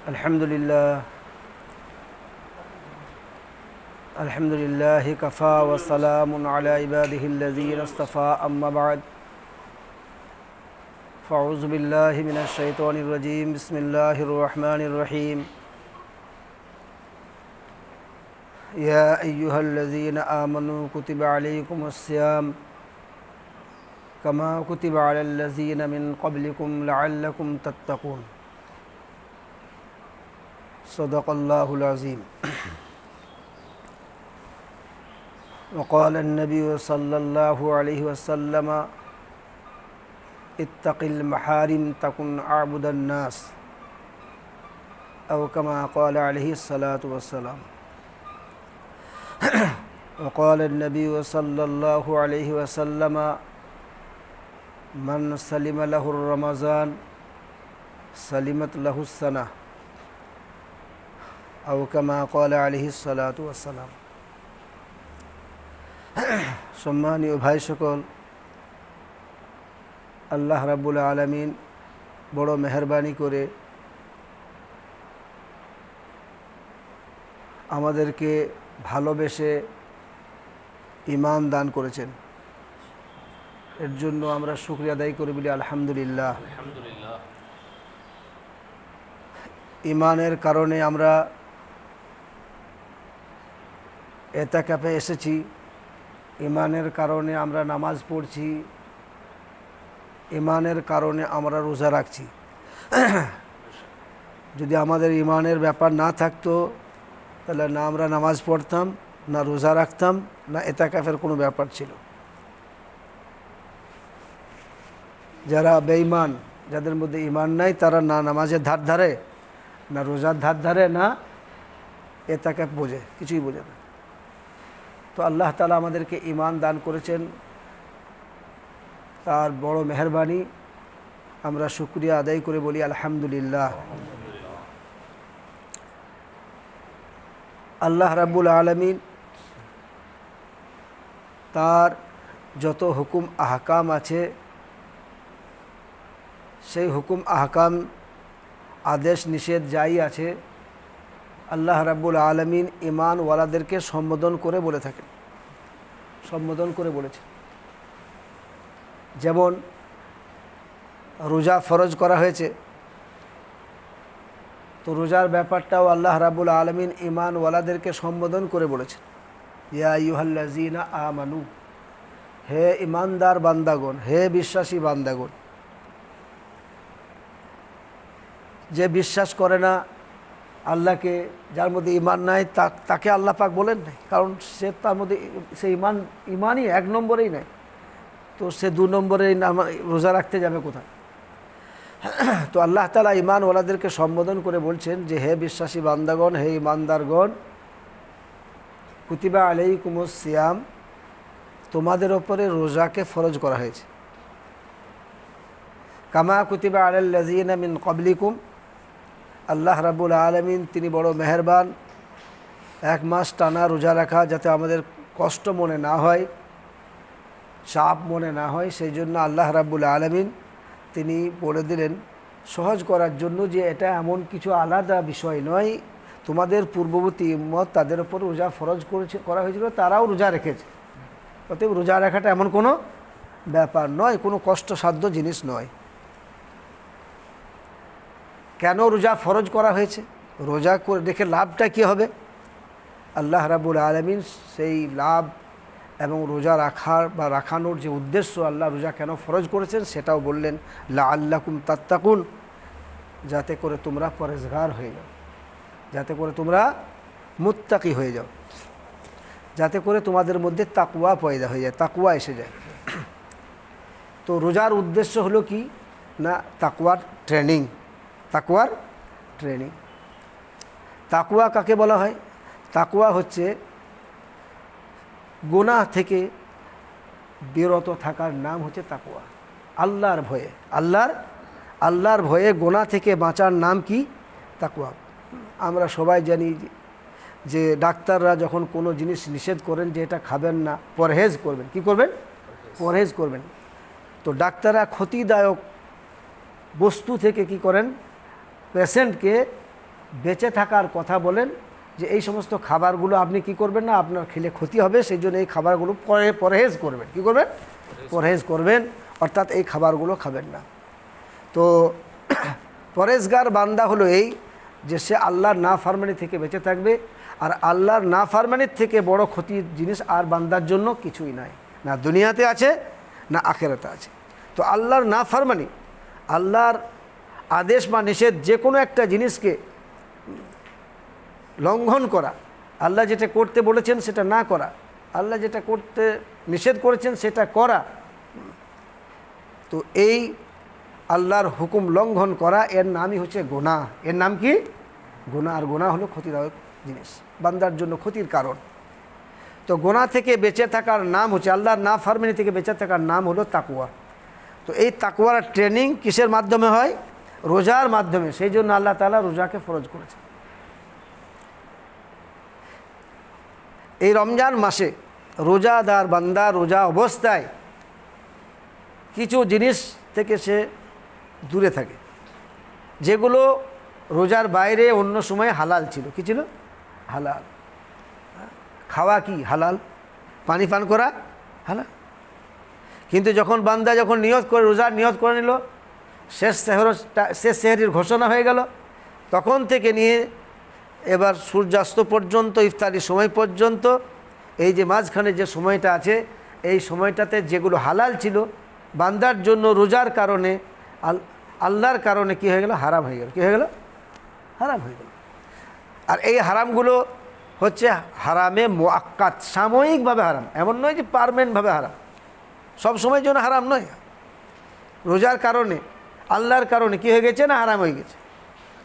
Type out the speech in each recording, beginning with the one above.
अल्हम्दुलिल्लाह कफ़ा व सलामुन अला इबादिहिल्लज़ीना इस्तफ़ा अम्मा बअद फ़अऊज़ु बिल्लाहि मिनश शैतानिर रजीम बिस्मिल्लाहिर रहमानिर रहीम या अय्युहल्लज़ीना आमनू कुतिबा अलैकुमुस्सियाम कमा कुतिबा अलल्लज़ीना मिन क़ब्लिकुम लअल्लकुम तत्तक़ून सदक़ल्लाहुल अज़ीम। वक़ाल अन्नबी सल्लल्लाहु अलैहि वसल्लम इत्तक़िल महारिम तकुन अअबुदन नास औ कमा क़ाल अलैहि सलातु वस्सलाम। वक़ाल अन्नबी सल्लल्लाहु अलैहि वसल्लम मन सलिम लहुर रमज़ान सलिमत लहुस्सना औ कमा क़ाल अलैहि सलातु वस्सलाम। सम्मानीय भाई सकल, আল্লাহ রাব্বুল আলামিন বড় মেহেরবানি করে আমাদেরকে ভালোবেসে ঈমান দান করেছেন। এর জন্য আমরা শুকরিয়া আদায় করি বলি আলহামদুলিল্লাহ। ঈমানের কারণে আমরা এতেকাফে এসেছি, ঈমানের কারণে আমরা নামাজ পড়ছি, ঈমানের কারণে আমরা রোজা রাখছি। যদি আমাদের ঈমানের ব্যাপার না থাকতো তাহলে না আমরা নামাজ পড়তাম, না রোজা রাখতাম, না এতেকাফের কোনো ব্যাপার ছিল। যারা বেঈমান, যাদের মধ্যে ঈমান নাই, তারা না নামাজের ধার ধারে, না রোজার ধার ধারে, না এতেকাফ বোঝে, কিছুই বোঝে না। তো আল্লাহ তাআলা আমাদেরকে ঈমান দান করেছেন, তার বড় মেহেরবানি। আমরা শুকরিয়া আদায় করে বলি আলহামদুলিল্লাহ। আল্লাহ রাব্বুল আলামিন তার যত হুকুম আহকাম আছে, সেই হুকুম আহকাম, আদেশ নিষেধ যাই আছে, আল্লাহ রাব্বুল আলামিন ঈমানওয়ালাদেরকে সম্বোধন করে বলে থাকেন, সম্বোধন করে বলেছেন। যেমন রোজা ফরজ করা হয়েছে, তো রোজার ব্যাপারটাও আল্লাহ রাব্বুল আলামিন ঈমানওয়ালাদেরকে সম্বোধন করে বলেছেন, ইয়া আইয়ুহাল্লাযীনা আমানু, হে ঈমানদার বান্দাগণ, হে বিশ্বাসী বান্দাগণ। যে বিশ্বাস করে না আল্লাহকে, যার মধ্যে ঈমান নাই, তাকে আল্লাহ পাক বলেন নাই, কারণ সে তার মধ্যে সে ঈমানই এক নম্বরেই নাই, তো সে দু নম্বরে রোজা রাখতে যাবে কোথায়? তো আল্লাহ তাআলা ঈমানওয়ালাদেরকে সম্বোধন করে বলছেন যে হে বিশ্বাসী বান্দাগণ, হে ঈমানদারগণ, কুতিবা আলাইকুমুস সিয়াম, তোমাদের ওপরে রোজাকে ফরজ করা হয়েছে। কামা কুতিবা আলাল্লাযীনা মিন ক্বাবলিকুম, আল্লাহ রাব্বুল আলামিন তিনি বড় মেহেরবান। এক মাস টানা রোজা রাখা যাতে আমাদের কষ্ট মনে না হয়, চাপ মনে না হয়, সেই জন্য আল্লাহ রাব্বুল আলামিন তিনি বলে দিলেন সহজ করার জন্য যে এটা এমন কিছু আলাদা বিষয় নয়। তোমাদের পূর্ববর্তী উম্মত, তাদের উপর রোজা ফরজ করা হয়েছিল, তারাও রোজা রেখেছে। অতএব রোজা রাখাটা এমন কোনো ব্যাপার নয়, কোনো কষ্টসাধ্য জিনিস নয়। কেন রোজা ফরজ করা হয়েছে? রোজা করে রেখে লাভটা কী হবে? আল্লাহ রাব্বুল আলামিন সেই লাভ এবং রোজা রাখার বা রাখানোর যে উদ্দেশ্য, আল্লাহ রোজা কেন ফরজ করেছেন সেটাও বললেন, লাআল্লাকুম তাত্তাকুন, যাতে করে তোমরা পরেজগার হয়ে যাও, যাতে করে তোমরা মুত্তাকি হয়ে যাও, যাতে করে তোমাদের মধ্যে তাকওয়া পয়দা হয়ে যায়, তাকওয়া এসে যায়। তো রোজার উদ্দেশ্য হলো কি না, তাকওয়ার ট্রেনিং, তাকওয়ার ট্রেনিং। তাকওয়া কাকে বলা হয়? তাকওয়া হচ্ছে গুনাহ থেকে বিরত থাকার নাম হচ্ছে তাকওয়া। আল্লাহর ভয়ে, আল্লাহর ভয়ে গুনাহ থেকে বাঁচার নাম কি? তাকওয়া। আমরা সবাই জানি যে ডাক্তাররা যখন কোনো জিনিস নিষেধ করেন যে এটা খাবেন না, পরহেজ করবেন, কি করবেন? পরহেজ করবেন। তো ডাক্তাররা ক্ষতিদায়ক বস্তু থেকে কি করেন? পেশেন্টকে বেঁচে থাকার কথা বলেন যে এই সমস্ত খাবারগুলো আপনি কি করবেন না, আপনার খেলে ক্ষতি হবে, সেই জন্য এই খাবারগুলো পরহেজ করবেন। কি করবেন? পরহেজ করবেন, অর্থাৎ এই খাবারগুলো খাবেন না। তো পরহেজগার বান্দা হলো এই যে সে আল্লাহর নাফরমানি থেকে বেঁচে থাকবে। আর আল্লাহর নাফরমানির থেকে বড় ক্ষতির জিনিস আর বান্দার জন্য কিছুই নাই, না দুনিয়াতে আছে না আখিরাতে আছে। তো আল্লাহর নাফরমানি, আল্লাহর আদেশ বা নিষেধ যে কোনো একটা জিনিসকে লঙ্ঘন করা, আল্লাহ যেটা করতে বলেছেন সেটা না করা, আল্লাহ যেটা করতে নিষেধ করেছেন সেটা করা, তো এই আল্লাহর হুকুম লঙ্ঘন করা এর নামই হচ্ছে গুনাহ। এর নাম কি? গুনাহ। আর গুনাহ হলো ক্ষতিদায়ক জিনিস, বান্দার জন্য ক্ষতির কারণ। তো গুনাহ থেকে বেঁচে থাকার নাম হচ্ছে, আল্লাহর নাফরমানি থেকে বেঁচে থাকার নাম হলো তাকওয়া। তো এই তাকওয়ার ট্রেনিং কিসের মাধ্যমে হয়? রোজার মাধ্যমে। সেই জন্য আল্লাহ তাআলা রোজাকে ফরজ করেছে। এই রমজান মাসে রোজাদার বান্দা রোজা অবস্থায় কিছু জিনিস থেকে সে দূরে থাকে, যেগুলো রোজার বাইরে অন্য সময় হালাল ছিল। কি ছিল? হালাল। খাওয়া কি হালাল, পানি পান করা হালাল। কিন্তু যখন বান্দা যখন নিয়ত করে, রোজার নিয়ত করে নিল, শেষ সেহরির ঘোষণা হয়ে গেল, তখন থেকে নিয়ে এবার সূর্যাস্ত পর্যন্ত, ইফতারির সময় পর্যন্ত, এই যে মাঝখানে যে সময়টা আছে, এই সময়টাতে যেগুলো হালাল ছিল বান্দার জন্য রোজার কারণে, আল্লাহর কারণে কি হয়ে গেল? হারাম হয়ে গেল। কি হয়ে গেল? হারাম হয়ে গেল। আর এই হারামগুলো হচ্ছে হারামে মুআক্কাত, সাময়িকভাবে হারাম, এমন নয় যে পার্মানেন্টভাবে হারাম, সব সময়ের জন্য হারাম নয়। রোজার কারণে, আল্লাহর কারণে কি হয়ে গেছে? না হারাম হয়ে গেছে।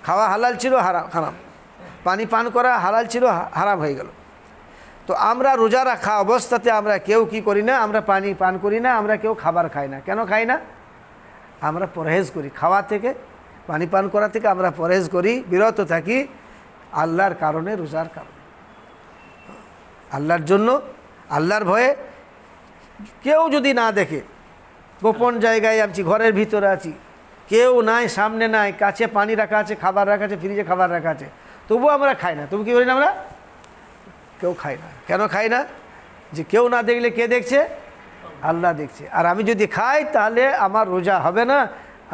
খাওয়া হালাল ছিল, হারাম। পানি পান করা হালাল ছিল, হারাম হয়ে গেল। তো আমরা রোজা রাখা অবস্থাতে আমরা কেউ কি করি না? আমরা পানি পান করি না, আমরা কেউ খাবার খাই না। কেন খাই না? আমরা পরহেজ করি, খাওয়া থেকে, পানি পান করা থেকে আমরা পরহেজ করি, বিরত থাকি আল্লাহর কারণে, রোজার কারণে, আল্লাহর জন্য, আল্লাহর ভয়ে। কেউ যদি না দেখে, গোপন জায়গায় আছি, ঘরের ভিতরে আছি, কেউ নাই, সামনে নাই, কাছে পানি রাখা আছে, খাবার রাখা আছে, ফ্রিজে খাবার রাখা আছে, তবুও আমরা খাই না। তবু কী করি না? আমরা কেউ খাই না। কেন খাই না? যে কেউ না দেখলে কে দেখছে? আল্লাহ দেখছে। আর আমি যদি খাই তাহলে আমার রোজা হবে না,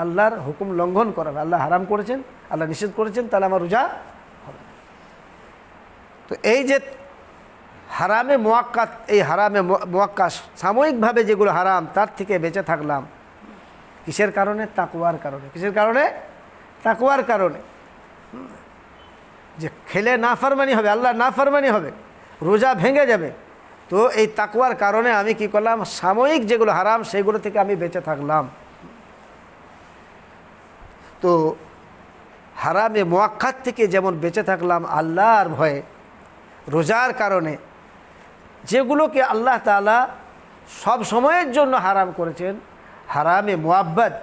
আল্লাহর হুকুম লঙ্ঘন করা হবে। আল্লাহ হারাম করেছেন, আল্লাহ নিষেধ করেছেন, তাহলে আমার রোজা হবে না। তো এই যে হারামে মুআক্কাত, এই হারামে মুআক্কাত সাময়িকভাবে যেগুলো হারাম, তার থেকে বেঁচে থাকলাম কিসের কারণে? তাকওয়ার কারণে। কিসের কারণে? তাকওয়ার কারণে। যে খেলে নাফরমানি হবে, আল্লাহ নাফরমানি হবে, রোজা ভেঙে যাবে। তো এই তাকওয়ার কারণে আমি কি করলাম? সাময়িক যেগুলো হারাম সেগুলো থেকে আমি বেঁচে থাকলাম। তো হারামে মুআক্কাত থেকে যেমন বেঁচে থাকলাম আল্লাহর ভয়ে, রোজার কারণে যেগুলোকে আল্লাহ তাআলা সব সময়ের জন্য হারাম করেছেন, হারামে মুআব্বাদ,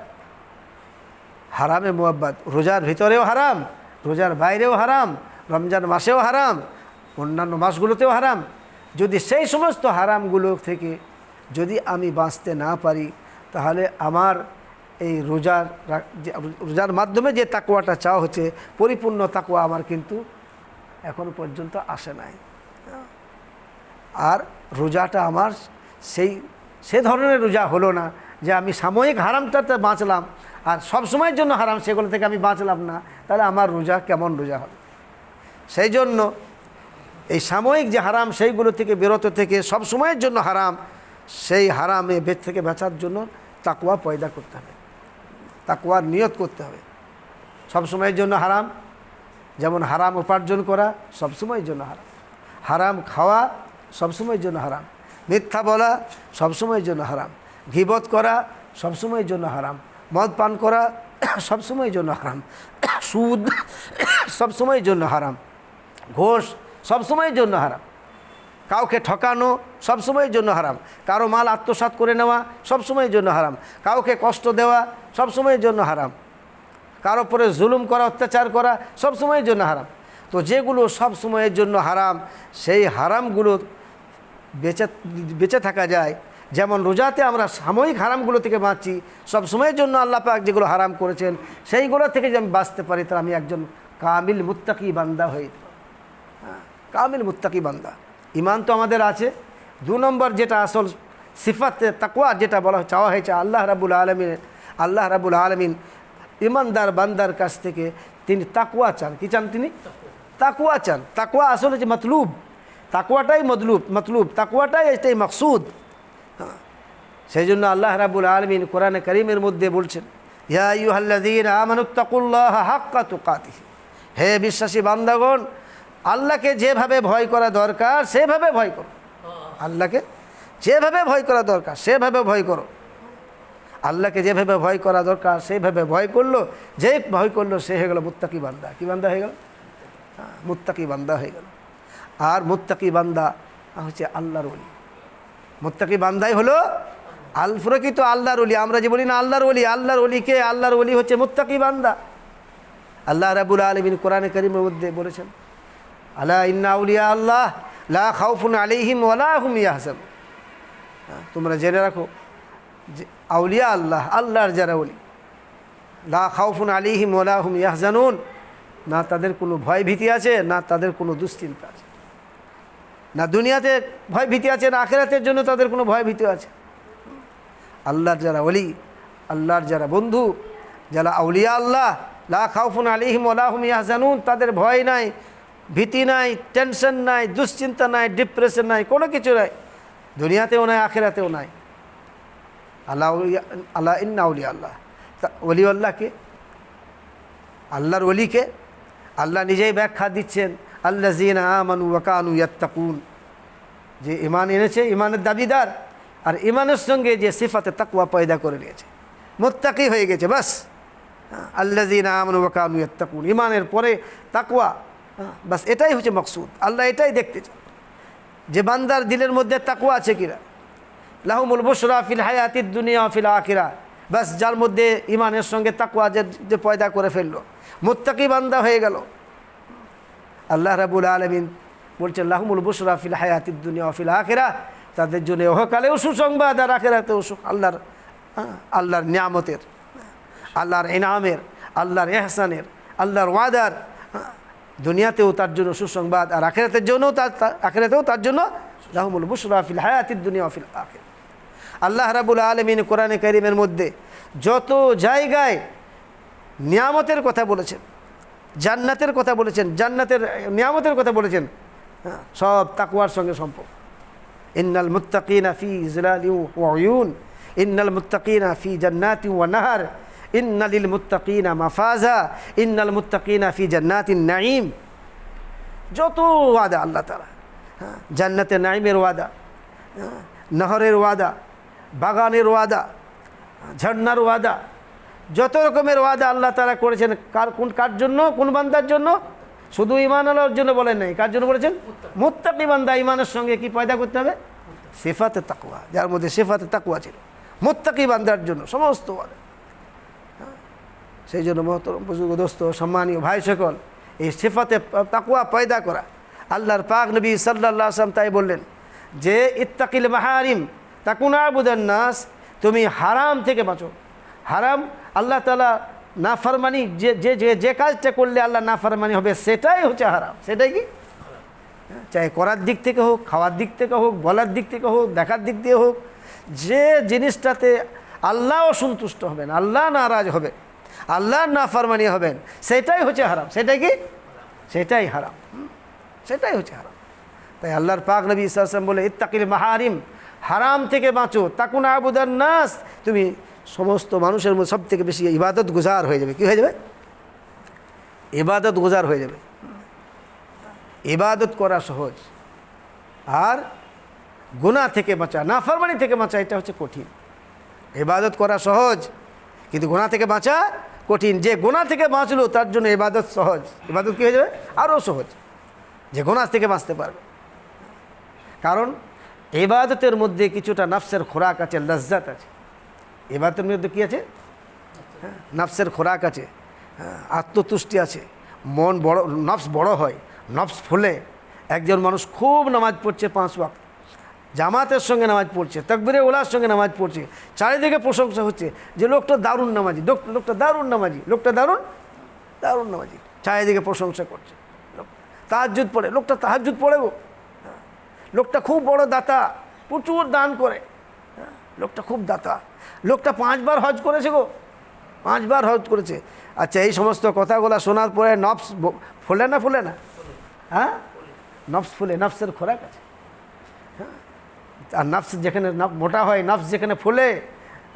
হারামে মুআব্বাদ, রোজার ভিতরেও হারাম, রোজার বাইরেও হারাম, রমজান মাসেও হারাম, অন্যান্য মাসগুলোতেও হারাম। যদি সেই সমস্ত হারামগুলো থেকে যদি আমি বাঁচতে না পারি, তাহলে আমার এই রোজার মাধ্যমে যে তাকওয়াটা চাওয়া হচ্ছে, পরিপূর্ণ তাকওয়া আমার কিন্তু এখনো পর্যন্ত আসে নাই। আর রোজাটা আমার সে ধরনের রোজা হলো না যে আমি সাময়িক হারামটাতে বাঁচলাম আর সব সময়ের জন্য হারাম সেগুলো থেকে আমি বাঁচলাম না, তাহলে আমার রোজা কেমন রোজা হবে? সেই জন্য এই সাময়িক যে হারাম সেইগুলো থেকে বিরত থেকে সব সময়ের জন্য হারাম, সেই হারামে থেকে বাঁচার জন্য তাকওয়া পয়দা করতে হবে, তাকওয়ার নিয়ত করতে হবে। সব সময়ের জন্য হারাম, যেমন হারাম উপার্জন করা সব সময়ের জন্য হারাম, হারাম খাওয়া সব সময়ের জন্য হারাম, মিথ্যা বলা সব সময়ের জন্য হারাম, গীবত করা সব সময়ের জন্য হারাম, মদ পান করা সব সময়ের জন্য হারাম, সুদ সব সময়ের জন্য হারাম, ঘোষ সব সময়ের জন্য হারাম, কাউকে ঠকানো সব সময়ের জন্য হারাম, কারো মাল আত্মসাৎ করে নেওয়া সব সময়ের জন্য হারাম, কাউকে কষ্ট দেওয়া সব সময়ের জন্য হারাম, কারো উপরে জুলুম করা, অত্যাচার করা সব সময়ের জন্য হারাম। তো যেগুলো সব সময়ের জন্য হারাম, সেই হারামগুলো বেঁচে থাকা যায়। যেমন রোজাতে আমরা সাময়িক হারামগুলো থেকে বাঁচি, সব সময়ের জন্য আল্লাহ পাক যেগুলো হারাম করেছেন সেইগুলো থেকে যদি আমি বাঁচতে পারি, তাহলে আমি একজন কামিল মুত্তাকি বান্দা হয়ে যেতে পারবো। হ্যাঁ, কামিল মুত্তাকি বান্দা। ইমান তো আমাদের আছে। 2 নম্বর যেটা আসল সিফাতে তাকওয়া যেটা বলা চাওয়া হয়েছে আল্লাহ রাব্বুল আলামিন ইমানদার বান্দার কাছ থেকে তিনি তাকওয়া চান। কি চান তিনি? তাকওয়া চান। তাকওয়া আসলে যে মতলুব, তাকওয়াটাই মতলুব, তাকওয়াটাই এটাই মাকসুদ। হ্যাঁ, সেই জন্য আল্লাহ রাব্বুল আলামিন কোরআনে কারীমের মধ্যে বলছেন, ইয়া আইয়ুহাল্লাযীনা আমানুত্তাকুল্লাহা হাক্কা তুকাতিহি, হে বিশ্বাসী বান্দাগণ, আল্লাহকে যেভাবে ভয় করা দরকার সেভাবে ভয় করো। আল্লাহকে যেভাবে ভয় করা দরকার সেভাবে ভয় করো। আল্লাহকে যেভাবে ভয় করা দরকার সেভাবে ভয় করলো, যে ভয় করলো সে হয়ে গেল মুত্তাকি বান্দা। কি বান্দা হয়ে গেল? মুত্তাকি বান্দা হয়ে গেল। আর মুত্তাকি বান্দা হচ্ছে আল্লাহর ওলি। মুত্তাকি বান্দাই হলো প্রকৃত আল্লাহর ওলি। আমরা যে বলি না আল্লাহর ওলি, আল্লাহর ওলিকে, আল্লাহর ওলি হচ্ছে মুত্তাকি বান্দা। আল্লাহ রাব্বুল আলামিন কোরআনে কারীমের মধ্যে বলেছেন, আলা ইন্না আউলিয়া আল্লাহ লা খাউফুন আলাইহিম ওয়ালা হুম ইয়াহজানুন। তোমরা জেনে রাখো যে আউলিয়া আল্লাহ, আল্লাহর যারা ওলি, লা খাউফুন আলাইহিম ওয়ালা হুম ইয়াহজানুন, না তাদের কোনো ভয় ভীতি আছে, না তাদের কোনো দুশ্চিন্তা আছে। না দুনিয়াতে ভয় ভীতি আছে, না আখিরাতের জন্য তাদের কোনো ভয় ভীতি আছে। আল্লাহর যারা ওলি, আল্লাহর যারা বন্ধু, যারা আউলিয়া আল্লাহ, লা খাউফুন আলাইহিম ওয়ালা হুম ইয়াহজানুন, তাদের ভয় নাই, ভীতি নাই, টেনশন নাই, দুশ্চিন্তা নাই, ডিপ্রেশন নাই, কোনো কিছু নাই, দুনিয়াতেও নাই আখিরাতেও নাই। আল্লাহ ইন্না আউলিয়া আল্লাহ, ওলি আল্লাহকে, আল্লাহর ওলিকে আল্লাহ নিজেই ব্যাখ্যা দিচ্ছেন, আল্লাযীনা আমানু ওয়া কানু ইয়াত্তাকুন, যে ঈমান এনেছে, ঈমানের দাবিদার, আর ঈমানের সঙ্গে যে সিফাতে তাকওয়া পয়দা করে নিয়েছে, মুত্তাকি হয়ে গেছে। বাস, আল্লাযীনা আমানু ওয়া কানু ইয়াত্তাকুন, ঈমানের পরে তাকওয়া, বাস এটাই হচ্ছে মকসুদ। আল্লাহ এটাই দেখতে চান যে বান্দার দিলের মধ্যে তাকওয়া আছে কিনা। লাহুমুল বুশরা ফিল হায়াতিদ দুনিয়া ওয়া ফিল আখিরাহ, বাস যার মধ্যে ঈমানের সঙ্গে তাকওয়া যে পয়দা করে ফেললো, মুত্তাকি বান্দা হয়ে গেল। আল্লাহ রাব্বুল আলামিন বলছেন, লাহুমুল বুশরা ফিল হায়াতিদ দুনিয়া ওয়া ফিল আখিরাহ, তাদের জন্য ইহকালেও সুসংবাদ আর আখিরাতেও আল্লাহর নিয়ামতের, আল্লাহর ইনামের, আল্লাহর ইহসানের, আল্লাহর ওয়াদার, দুনিয়াতেও তার জন্য সুসংবাদ আর আখিরাতেও তার জন্য লাহুমুল বুশরা ফিল হায়াতিদ দুনিয়া ওয়া ফিল আখিরাহ। আল্লাহ রাব্বুল আলামিন কোরআনে কারীমের মধ্যে যত জায়গায় নিয়ামতের কথা বলেছেন, জান্নাতের কথা বলেছেন, জান্নাতের নিয়ামতের কথা বলেছেন, সব তাকওয়ার সঙ্গে সম্পর্ক। ইন্নাল মুত্তাকিনা ফি জিলালিন ওয়া উয়ুন, ইন্নাল মুত্তাকিনা ফি জান্নাতিন ওয়া নাহার, ইন্না লিল মুত্তাকিনা মাফাজা, ইন্নাল মুত্তাকিনা ফি জান্নাতিন নাঈম। যত ওয়াদা আল্লাহ তাআলা, জান্নাতের নাঈমের ওয়াদা, নহরের ওয়াদা, বাগানের ওয়াদা, ঝর্ণার ওয়াদা, যত রকমের ওয়াদা আল্লাহ তাআলা করেছেন। কার জন্য? কোন বান্দার জন্য? শুধু ঈমান আনার জন্য বলেন নাই, কার জন্য বলেছেন? মুত্তাকি বান্দা। ঈমানের সঙ্গে কি পয়দা করতে হবে? সিফাতে তাকওয়া, যার মধ্যে সিফাতে তাকওয়া ছিল, মুত্তাকি বান্দার জন্য সমস্ত ওয়াদা। সেই জন্য মহতরম বুজুর্গ, দোস্ত, সম্মানীয় ভাই সকল, এই সিফাতে তাকওয়া পয়দা করা, আল্লাহর পাক নবী সাল্লাল্লাহু আলাইহি ওয়াসাল্লাম তাই বললেন যে ইত্তাকিল মাহারিম তাকুন আবুদান নাস, তুমি হারাম থেকে বাঁচো। হারাম, আল্লাহ তাআলা নাফরমানি, যে কাজটা করলে আল্লাহ নাফরমানি হবে সেটাই হচ্ছে হারাম। সেটাই কি, চাই করার দিক থেকে হোক, খাওয়ার দিক থেকে হোক, বলার দিক থেকে হোক, দেখার দিক দিয়ে হোক, যে জিনিসটাতে আল্লাহ অসন্তুষ্ট হবেন, আল্লাহ নারাজ হবে, আল্লাহ নাফরমানি হবেন, সেটাই হচ্ছে হারাম। সেটাই কি, সেটাই হারাম, সেটাই হচ্ছে হারাম। তাই আল্লাহর পাক নবী সাল্লাল্লাহু আলাইহি ওয়াসাল্লাম বলে ইত্তাকিল মাহারিম, হারাম থেকে বাঁচো, তাকুন আবুদান নাস, তুমি সমস্ত মানুষের মধ্যে সব থেকে বেশি ইবাদত গুজার হয়ে যাবে। কি হয়ে যাবে? ইবাদত গুজার হয়ে যাবে। ইবাদত করা সহজ, আর গুনাহ থেকে বাঁচা, নাফরমানি থেকে বাঁচা, এটা হচ্ছে কঠিন। ইবাদত করা সহজ, কিন্তু গুনাহ থেকে বাঁচা কঠিন। যে গুনাহ থেকে বাঁচলো তার জন্য ইবাদত সহজ। ইবাদত কী হয়ে যাবে? আরও সহজ, যে গুনাহ থেকে বাঁচতে পারবে। কারণ ইবাদতের মধ্যে কিছুটা নফসের খোরাক আছে, লজ্জাত আছে। ইবাদতের মধ্যে কী আছে? নফসের খোরাক আছে, আত্মতুষ্টি আছে, মন বড়, নফস বড় হয়, নফস ফুলে। একজন মানুষ খুব নামাজ পড়ছে, 5 ওয়াক্ত জামাতের সঙ্গে নামাজ পড়ছে, তাকবীরে উলার সঙ্গে নামাজ পড়ছে, চারিদিকে প্রশংসা হচ্ছে যে লোকটা দারুণ নামাজি, লোকটা দারুণ নামাজি, লোকটা দারুণ নামাজি। চারিদিকে প্রশংসা করছে। তাহাজ্জুদ পড়ে, লোকটা তাহাজ্জুদ পড়ে গো, লোকটা খুব বড় দাতা, প্রচুর দান করে, লোকটা খুব দাতা, লোকটা 5 বার হজ করেছে গো, 5 বার হজ করেছে। আচ্ছা, এই সমস্ত কথাগুলো শোনার পরে নফস ফোলে না ফোলে না? হ্যাঁ, নফস ফুলে, নফসের খোরাক আছে। হ্যাঁ, আর নফস যেখানে মোটা হয়, নফস যেখানে ফুলে,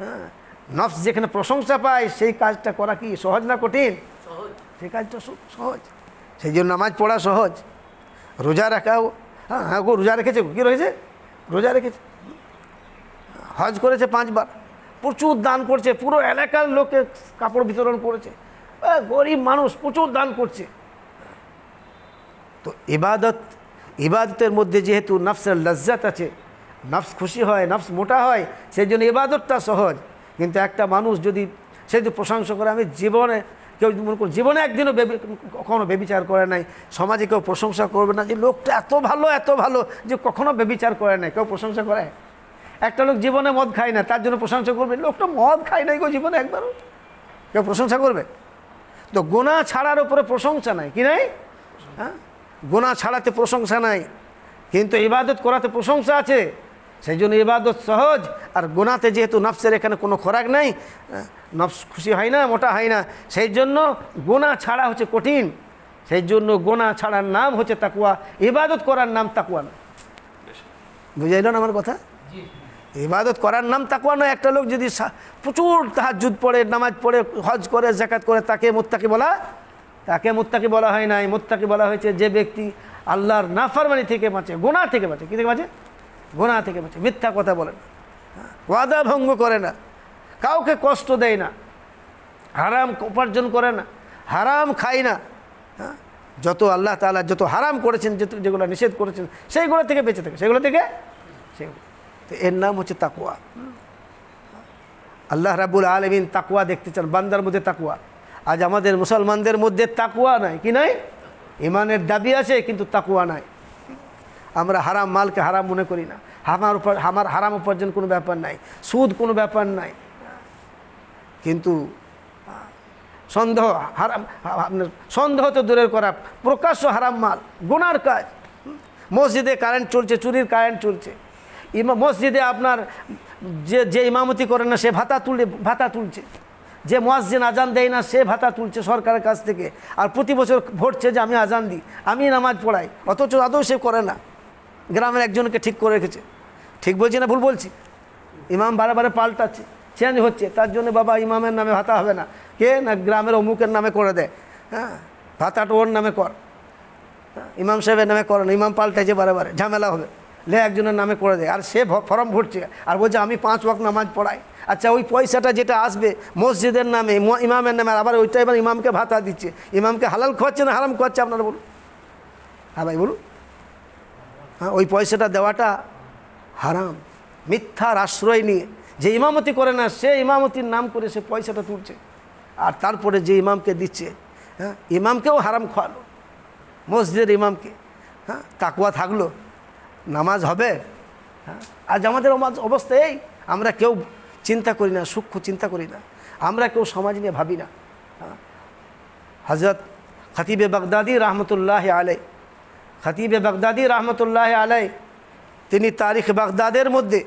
হ্যাঁ, নফস যেখানে প্রশংসা পায়, সেই কাজটা করা কি সহজ না কঠিন? সেই কাজটা সহজ। সেই জন্য নামাজ পড়া সহজ, রোজা রাখাও। হ্যাঁ গো, রোজা রেখেছে, কী রয়েছে? রোজা রেখেছে, হজ করেছে 5 বার, প্রচুর দান করছে, পুরো এলাকার লোকে কাপড় বিতরণ করেছে, গরিব মানুষ প্রচুর দান করছে। তো ইবাদতের মধ্যে যেহেতু নফসের লজ্জাত আছে, নফস খুশি হয়, নফস মোটা হয়, সেই জন্য ইবাদতটা সহজ। কিন্তু একটা মানুষ যদি সে যদি প্রশংসা করে, আমি জীবনে কেউ মনে করি জীবনে একদিনও কখনো বেবিচার করে নাই, সমাজে কেউ প্রশংসা করবে না যে লোকটা এত ভালো যে কখনো বেবিচার করে নাই, কেউ প্রশংসা করে? একটা লোক জীবনে মদ খায় না, তার জন্য প্রশংসা করবে? লোকটা মদ খায় নাই গো জীবনে একবারও, কেউ প্রশংসা করবে? তো গুনাহ ছাড়ার উপরে প্রশংসা নাই, কি নাই? হ্যাঁ, গুনাহ ছাড়াতে প্রশংসা নাই, কিন্তু ইবাদত করাতে প্রশংসা আছে। সেই জন্য ইবাদত সহজ। আর গুনাহতে যেহেতু নফসের এখানে কোনো খোরাক নাই, নফস খুশি হয় না, মোটা হয় না, সেই জন্য গুনাহ ছাড়া হচ্ছে কঠিন। সেই জন্য গুনাহ ছাড়ার নাম হচ্ছে তাকওয়া, ইবাদত করার নাম তাকওয়া না। বুঝাইল না আমার কথা? ইবাদত করার নাম তাকওয়া নয়। একটা লোক যদি প্রচুর তাহাজ্জুদ পড়ে, নামাজ পড়ে, হজ করে, যাকাত করে, তাকে মুত্তাকি বলা হয় নাই। মুত্তাকি বলা হয়েছে যে ব্যক্তি আল্লাহর নাফরমানি থেকে বাঁচে, গুনাহ থেকে বাঁচে। কী থেকে বাঁচে? গুনাহ থেকে বাঁচে, মিথ্যা কথা বলে না, ওয়াদা ভঙ্গ করে না, কাউকে কষ্ট দেয় না, হারাম উপার্জন করে না, হারাম খায় না। যত আল্লাহ তাআলা যত হারাম করেছেন, যেগুলো নিষেধ করেছেন, সেইগুলো থেকে বেঁচে থাকে, সেগুলো তো এর নাম হচ্ছে তাকওয়া। আল্লাহ রাব্বুল আলামিন তাকওয়া দেখতে চান, বান্দার মধ্যে তাকওয়া। আজ আমাদের মুসলমানদের মধ্যে তাকওয়া নাই, কি নাই? ইমানের দাবি আছে কিন্তু তাকওয়া নাই। আমরা হারাম মালকে হারাম মনে করি না, আমার হারাম উপার্জন কোনো ব্যাপার নাই, সুদ কোনো ব্যাপার নাই। কিন্তু সন্দেহ তো দূরের করা, প্রকাশ্য হারাম মাল, গুনার কাজ। মসজিদে কারেন্ট চলছে, চুরির কারেন্ট চলছে। মসজিদে আপনার যে ইমামতি করে না সে ভাতা তুলছে, যে মুয়াজ্জিন আজান দেয় না সে ভাতা তুলছে সরকারের কাছ থেকে, আর প্রতি বছর ভোটছে যে আমি আজান দিই, আমি নামাজ পড়াই, অথচ আদৌ সে করে না। গ্রামের একজনকে ঠিক করে রেখেছে, ঠিক বলছি না ভুল বলছি? ইমাম বারে পাল্টাচ্ছে, চেঞ্জ হচ্ছে, তার জন্য বাবা ইমামের নামে ভাতা হবে না, কে না গ্রামের অমুকের নামে করে দেয়। হ্যাঁ, ভাতাটা ওর নামে কর, ইমাম সাহেবের নামে করে না, ইমাম পাল্টাইছে বারে, ঝামেলা হবে, একজনের নামে করে দেয়, আর সে ফর্ম ভরছে আর বলছে আমি 5 ওয়াক্ত নামাজ পড়াই। আচ্ছা, ওই পয়সাটা যেটা আসবে মসজিদের নামে, ইমামের নামে, আবার ওইটা এবার ইমামকে ভাতা দিচ্ছে, ইমামকে হালাল খাওয়াচ্ছে না হারাম খাওয়াচ্ছে? আপনারা বলুন। হ্যাঁ ভাই বলুন। হ্যাঁ, ওই পয়সাটা দেওয়াটা হারাম। মিথ্যার আশ্রয় নিয়ে যে ইমামতি করে না সে ইমামতির নাম করে সে পয়সাটা তুলছে, আর তারপরে যে ইমামকে দিচ্ছে, হ্যাঁ, ইমামকেও হারাম খাওয়ালো, মসজিদের ইমামকে। হ্যাঁ, তাকওয়া থাকলো, নামাজ হবে। হ্যাঁ, আজ আমাদের অবস্থা এই, আমরা কেউ চিন্তা করি না, সূক্ষ্ম চিন্তা করি না, আমরা কেউ সমাজ নিয়ে ভাবি না। হযরত খতিবে বাগদাদি রহমতুল্লাহ আলাই, তিনি তারিখ বাগদাদের মধ্যে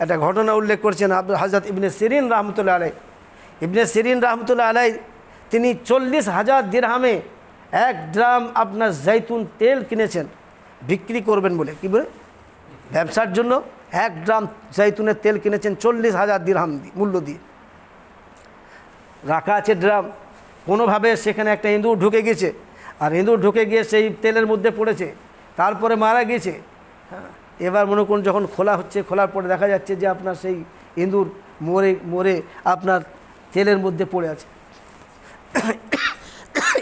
একটা ঘটনা উল্লেখ করছেন। হযরত ইবনে সিরিন রহমতুল্লাহ আলাই তিনি 40,000 দিরহামে 1 ড্রাম আপনার জৈতুন তেল কিনেছেন বিক্রি করবেন বলে। কি বলে? ব্যবসার জন্য 1 ড্রাম জৈতুনের তেল কিনেছেন 40,000 দিরহাম মূল্য দিয়ে। রাখা আছে ড্রাম, কোনোভাবে সেখানে একটা ইঁদুর ঢুকে গেছে, আর ইঁদুর ঢুকে গিয়ে সেই তেলের মধ্যে পড়েছে, তারপরে মারা গেছে। হ্যাঁ, এবার মনে করুন যখন খোলা হচ্ছে, খোলার পরে দেখা যাচ্ছে যে আপনার সেই ইঁদুর মরে আপনার তেলের মধ্যে পড়ে আছে।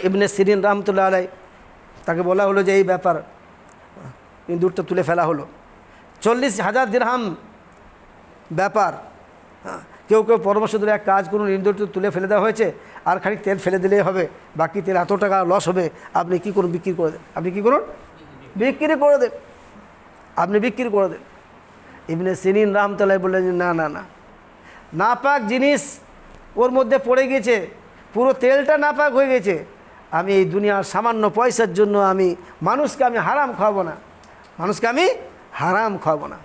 ইবনে সিরিন রহমতুল্লাহ আলাই তাকে বলা হলো যে এই ব্যাপার, ইঁদুরটা তুলে ফেলা হলো। 40,000 দিরহাম ব্যাপার। হ্যাঁ, কেউ পরামর্শ দিলে এক কাজ করুন, ইঁদুরটা তুলে ফেলে দেওয়া হয়েছে, আর খানিক তেল ফেলে দিলেই হবে, বাকি তেল এত টাকা লস হবে, আপনি কি করুন, বিক্রি করে দেন। আপনি কি করুন? বিক্রি করে দেন, আপনি বিক্রি করে দেন। ইবনে সিরিন রহমতুল্লাহ বললেন না, নাপাক জিনিস ওর মধ্যে পড়ে গেছে, পুরো তেলটা নাপাক হয়ে গেছে, আমি এই দুনিয়ার সামান্য পয়সার জন্য আমি মানুষকে আমি হারাম খাওয়াবো না, মানুষকে আমি হারাম খাওয়াবো না।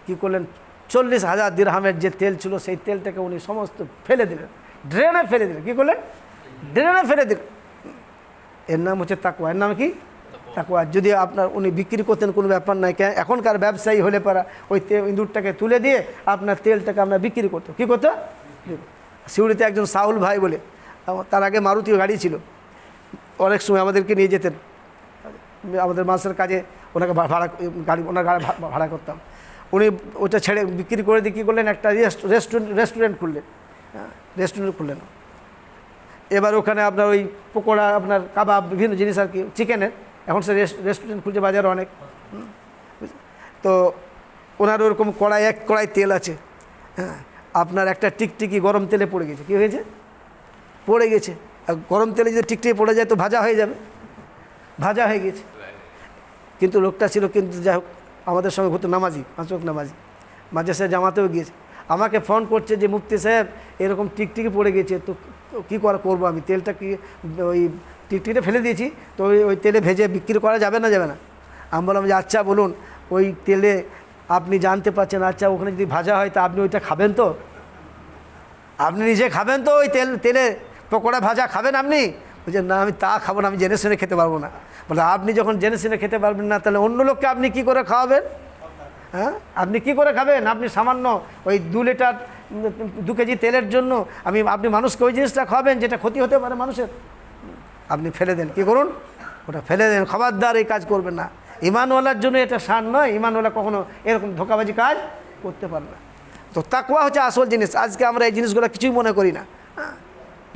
কী করলেন, 40,000 দিরহামের যে তেল ছিল সেই তেলটাকে উনি সমস্ত ফেলে দিলেন, ড্রেনে ফেলে দিলেন। কী করলেন, ড্রেনে ফেলে দিলেন। এর নাম হচ্ছে তাকওয়া। এর নাম কি, তাকওয়া। যদি আপনার উনি বিক্রি করতেন কোনো ব্যাপার নাই, এখনকার ব্যবসায়ী হলে পারা ওই ইঁদুরটাকে তুলে দিয়ে আপনার তেলটাকে আমরা বিক্রি করতো। কী করতো, সিউড়িতে একজন সাউল ভাই বলে, তার আগে মারুতি গাড়ি ছিল, অনেক সময় আমাদেরকে নিয়ে যেতেন, আমাদের মাসের কাজে ওনাকে ভাড়া গাড়ি, ওনার গাড়ি ভাড়া করতাম। উনি ওটা ছেড়ে বিক্রি করে দিয়ে কী করলেন, একটা রেস্টুরেন্ট খুললেন, রেস্টুরেন্ট খুললেন। এবার ওখানে আপনার ওই পকোড়া, আপনার কাবাব, বিভিন্ন জিনিস আর কি চিকেনের, এখন সে রেস্টুরেন্ট খুলছে বাজারে অনেক। তো ওনার ওরকম কড়াই, এক কড়াই তেল আছে, হ্যাঁ, আপনার একটা টিকটিকি গরম তেলে পড়ে গেছে। কী হয়েছে, পড়ে গেছে। আর গরম তেলে যদি টিকটিকি পড়ে যায় তো ভাজা হয়ে যাবে, ভাজা হয়ে গেছে। কিন্তু লোকটা ছিল, কিন্তু যাই হোক আমাদের সঙ্গে হতো নামাজি, 5 ওয়াক্ত নামাজি, মাদ্রাসায় জামাতেও গিয়েছে। আমাকে ফোন করছে যে মুফতি সাহেব এরকম টিকটিকি পড়ে গেছে, তো কী করবো আমি, তেলটা কি ওই টিকটিকিটা ফেলে দিয়েছি, তো ওই তেলে ভেজে বিক্রি করা যাবে না, যাবে না? আমি বললাম যে আচ্ছা বলুন, ওই তেলে আপনি জানতে পারছেন, আচ্ছা ওখানে যদি ভাজা হয় তা আপনি ওইটা খাবেন তো, আপনি নিজে খাবেন তো, ওই তেলে পকোড়া ভাজা খাবেন আপনি? বলছেন না আমি তা খাবো না, আমি জেনে শুনে খেতে পারবো না। বলে আপনি যখন জেনে শুনে খেতে পারবেন না, তাহলে অন্য লোককে আপনি কি করে খাওয়াবেন? হ্যাঁ, আপনি কি করে খাবেন? আপনি সামান্য ওই 2 লিটার 2 কেজি তেলের জন্য আপনি মানুষকে ওই জিনিসটা খাওয়াবেন যেটা ক্ষতি হতে পারে মানুষের? আপনি ফেলে দেন, কি করুন, ওটা ফেলে দেন, খবরদার এই কাজ করবেন না। ঈমানওয়ালার জন্য এটা শান নয়, ঈমানওয়ালা কখনো এরকম ধোঁকাবাজি কাজ করতে পারে না। তো তাকওয়া হচ্ছে আসল জিনিস। আজকে আমরা এই জিনিসগুলো কিছুই মনে করি না,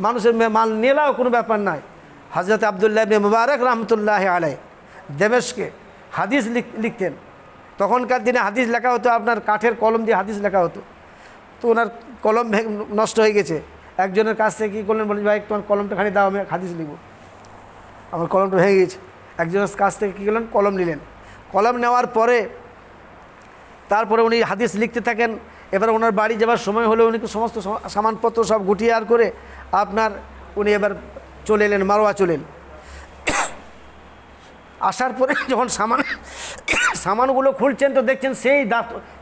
মানুষের মাল নেলাও কোনো ব্যাপার নাই। হযরত আব্দুল্লাহ ইবনে মুবারক রহমতুল্লাহ আলাইহি দেমেশকে হাদিস লিখতেন। তখনকার দিনে হাদিস লেখা হতো আপনার কাঠের কলম দিয়ে হাদিস লেখা হতো। তো ওনার কলম নষ্ট হয়ে গেছে। একজনের কাছ থেকে কী করলেন, বলেন ভাই তোমার কলমটা খালি দাও, আমি হাদিস লিখব, আমার কলমটা ভেঙে গেছে। একজনের কাছ থেকে কী করলেন, কলম নিলেন। কলম নেওয়ার পরে তারপরে উনি হাদিস লিখতে থাকেন। এবার ওনার বাড়ি যাবার সময় হলে উনি সমস্ত সামানপত্র সব গুটিয়ে আর করে আপনার উনি এবার চলে এলেন, মারোয়া চলেন। আসার পরে যখন সামানগুলো খুলছেন তো দেখছেন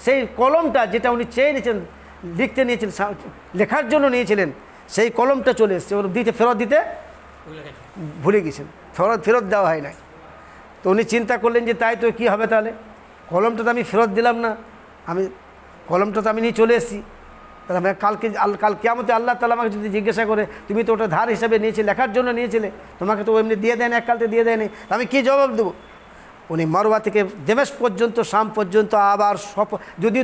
সেই কলমটা যেটা উনি চেয়ে নিয়েছেন, লিখতে নিয়েছিলেন, লেখার জন্য নিয়েছিলেন, সেই কলমটা চলে এসছে। ওর ফেরত দিতে ভুলে গেছেন, ফেরত দেওয়া হয় নাই। তো উনি চিন্তা করলেন যে তাই তো কী হবে, তাহলে কলমটা তো আমি ফেরত দিলাম না, কলমটা তো আমি নিয়ে চলে এসেছি, তাহলে আমি কাল কিয়ামতে আল্লাহ তাআলা আমাকে যদি জিজ্ঞাসা করে তুমি তো ওটা ধার হিসাবে নিয়েছিলে, লেখার জন্য নিয়েছিলে, তোমাকে তো এমনি দিয়ে দেয়নি, এককালতে দিয়ে দেয়নি, আমি কী জবাব দেবো? উনি মারওয়া থেকে দেমেশক পর্যন্ত, শাম পর্যন্ত আবার যদি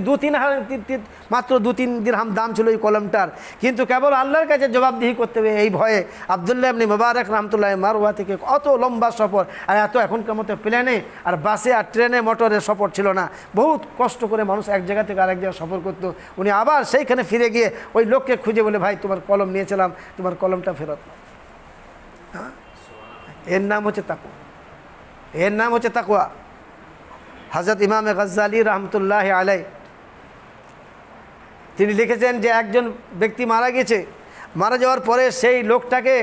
মাত্র 2-3 দিরহাম দাম ছিল ওই কলমটার, কিন্তু কেবল আল্লাহর কাছে জবাবদিহি করতে হবে এই ভয়ে আব্দুল্লাহ ইবনে মুবারক রাহমাতুল্লাহ মারওয়া থেকে অত লম্বা সফর, আর এত এখনকার মতো প্লেনে আর বাসে আর ট্রেনে মোটরের সফর ছিল না, বহুত কষ্ট করে মানুষ এক জায়গা থেকে আরেক জায়গায় সফর করতো। উনি আবার সেইখানে ফিরে গিয়ে ওই লোককে খুঁজে বলে ভাই তোমার কলম নিয়েছিলাম, তোমার কলমটা ফেরত। হ্যাঁ, এর নাম হচ্ছে তাকওয়া, এর নাম হচ্ছে তাকওয়া। হযরত ইমাম গজ্জালী রহমতুল্লাহ আলাইহি তিনি লিখেছেন যে একজন ব্যক্তি মারা গেছে, মারা যাওয়ার পরে সেই লোকটাকে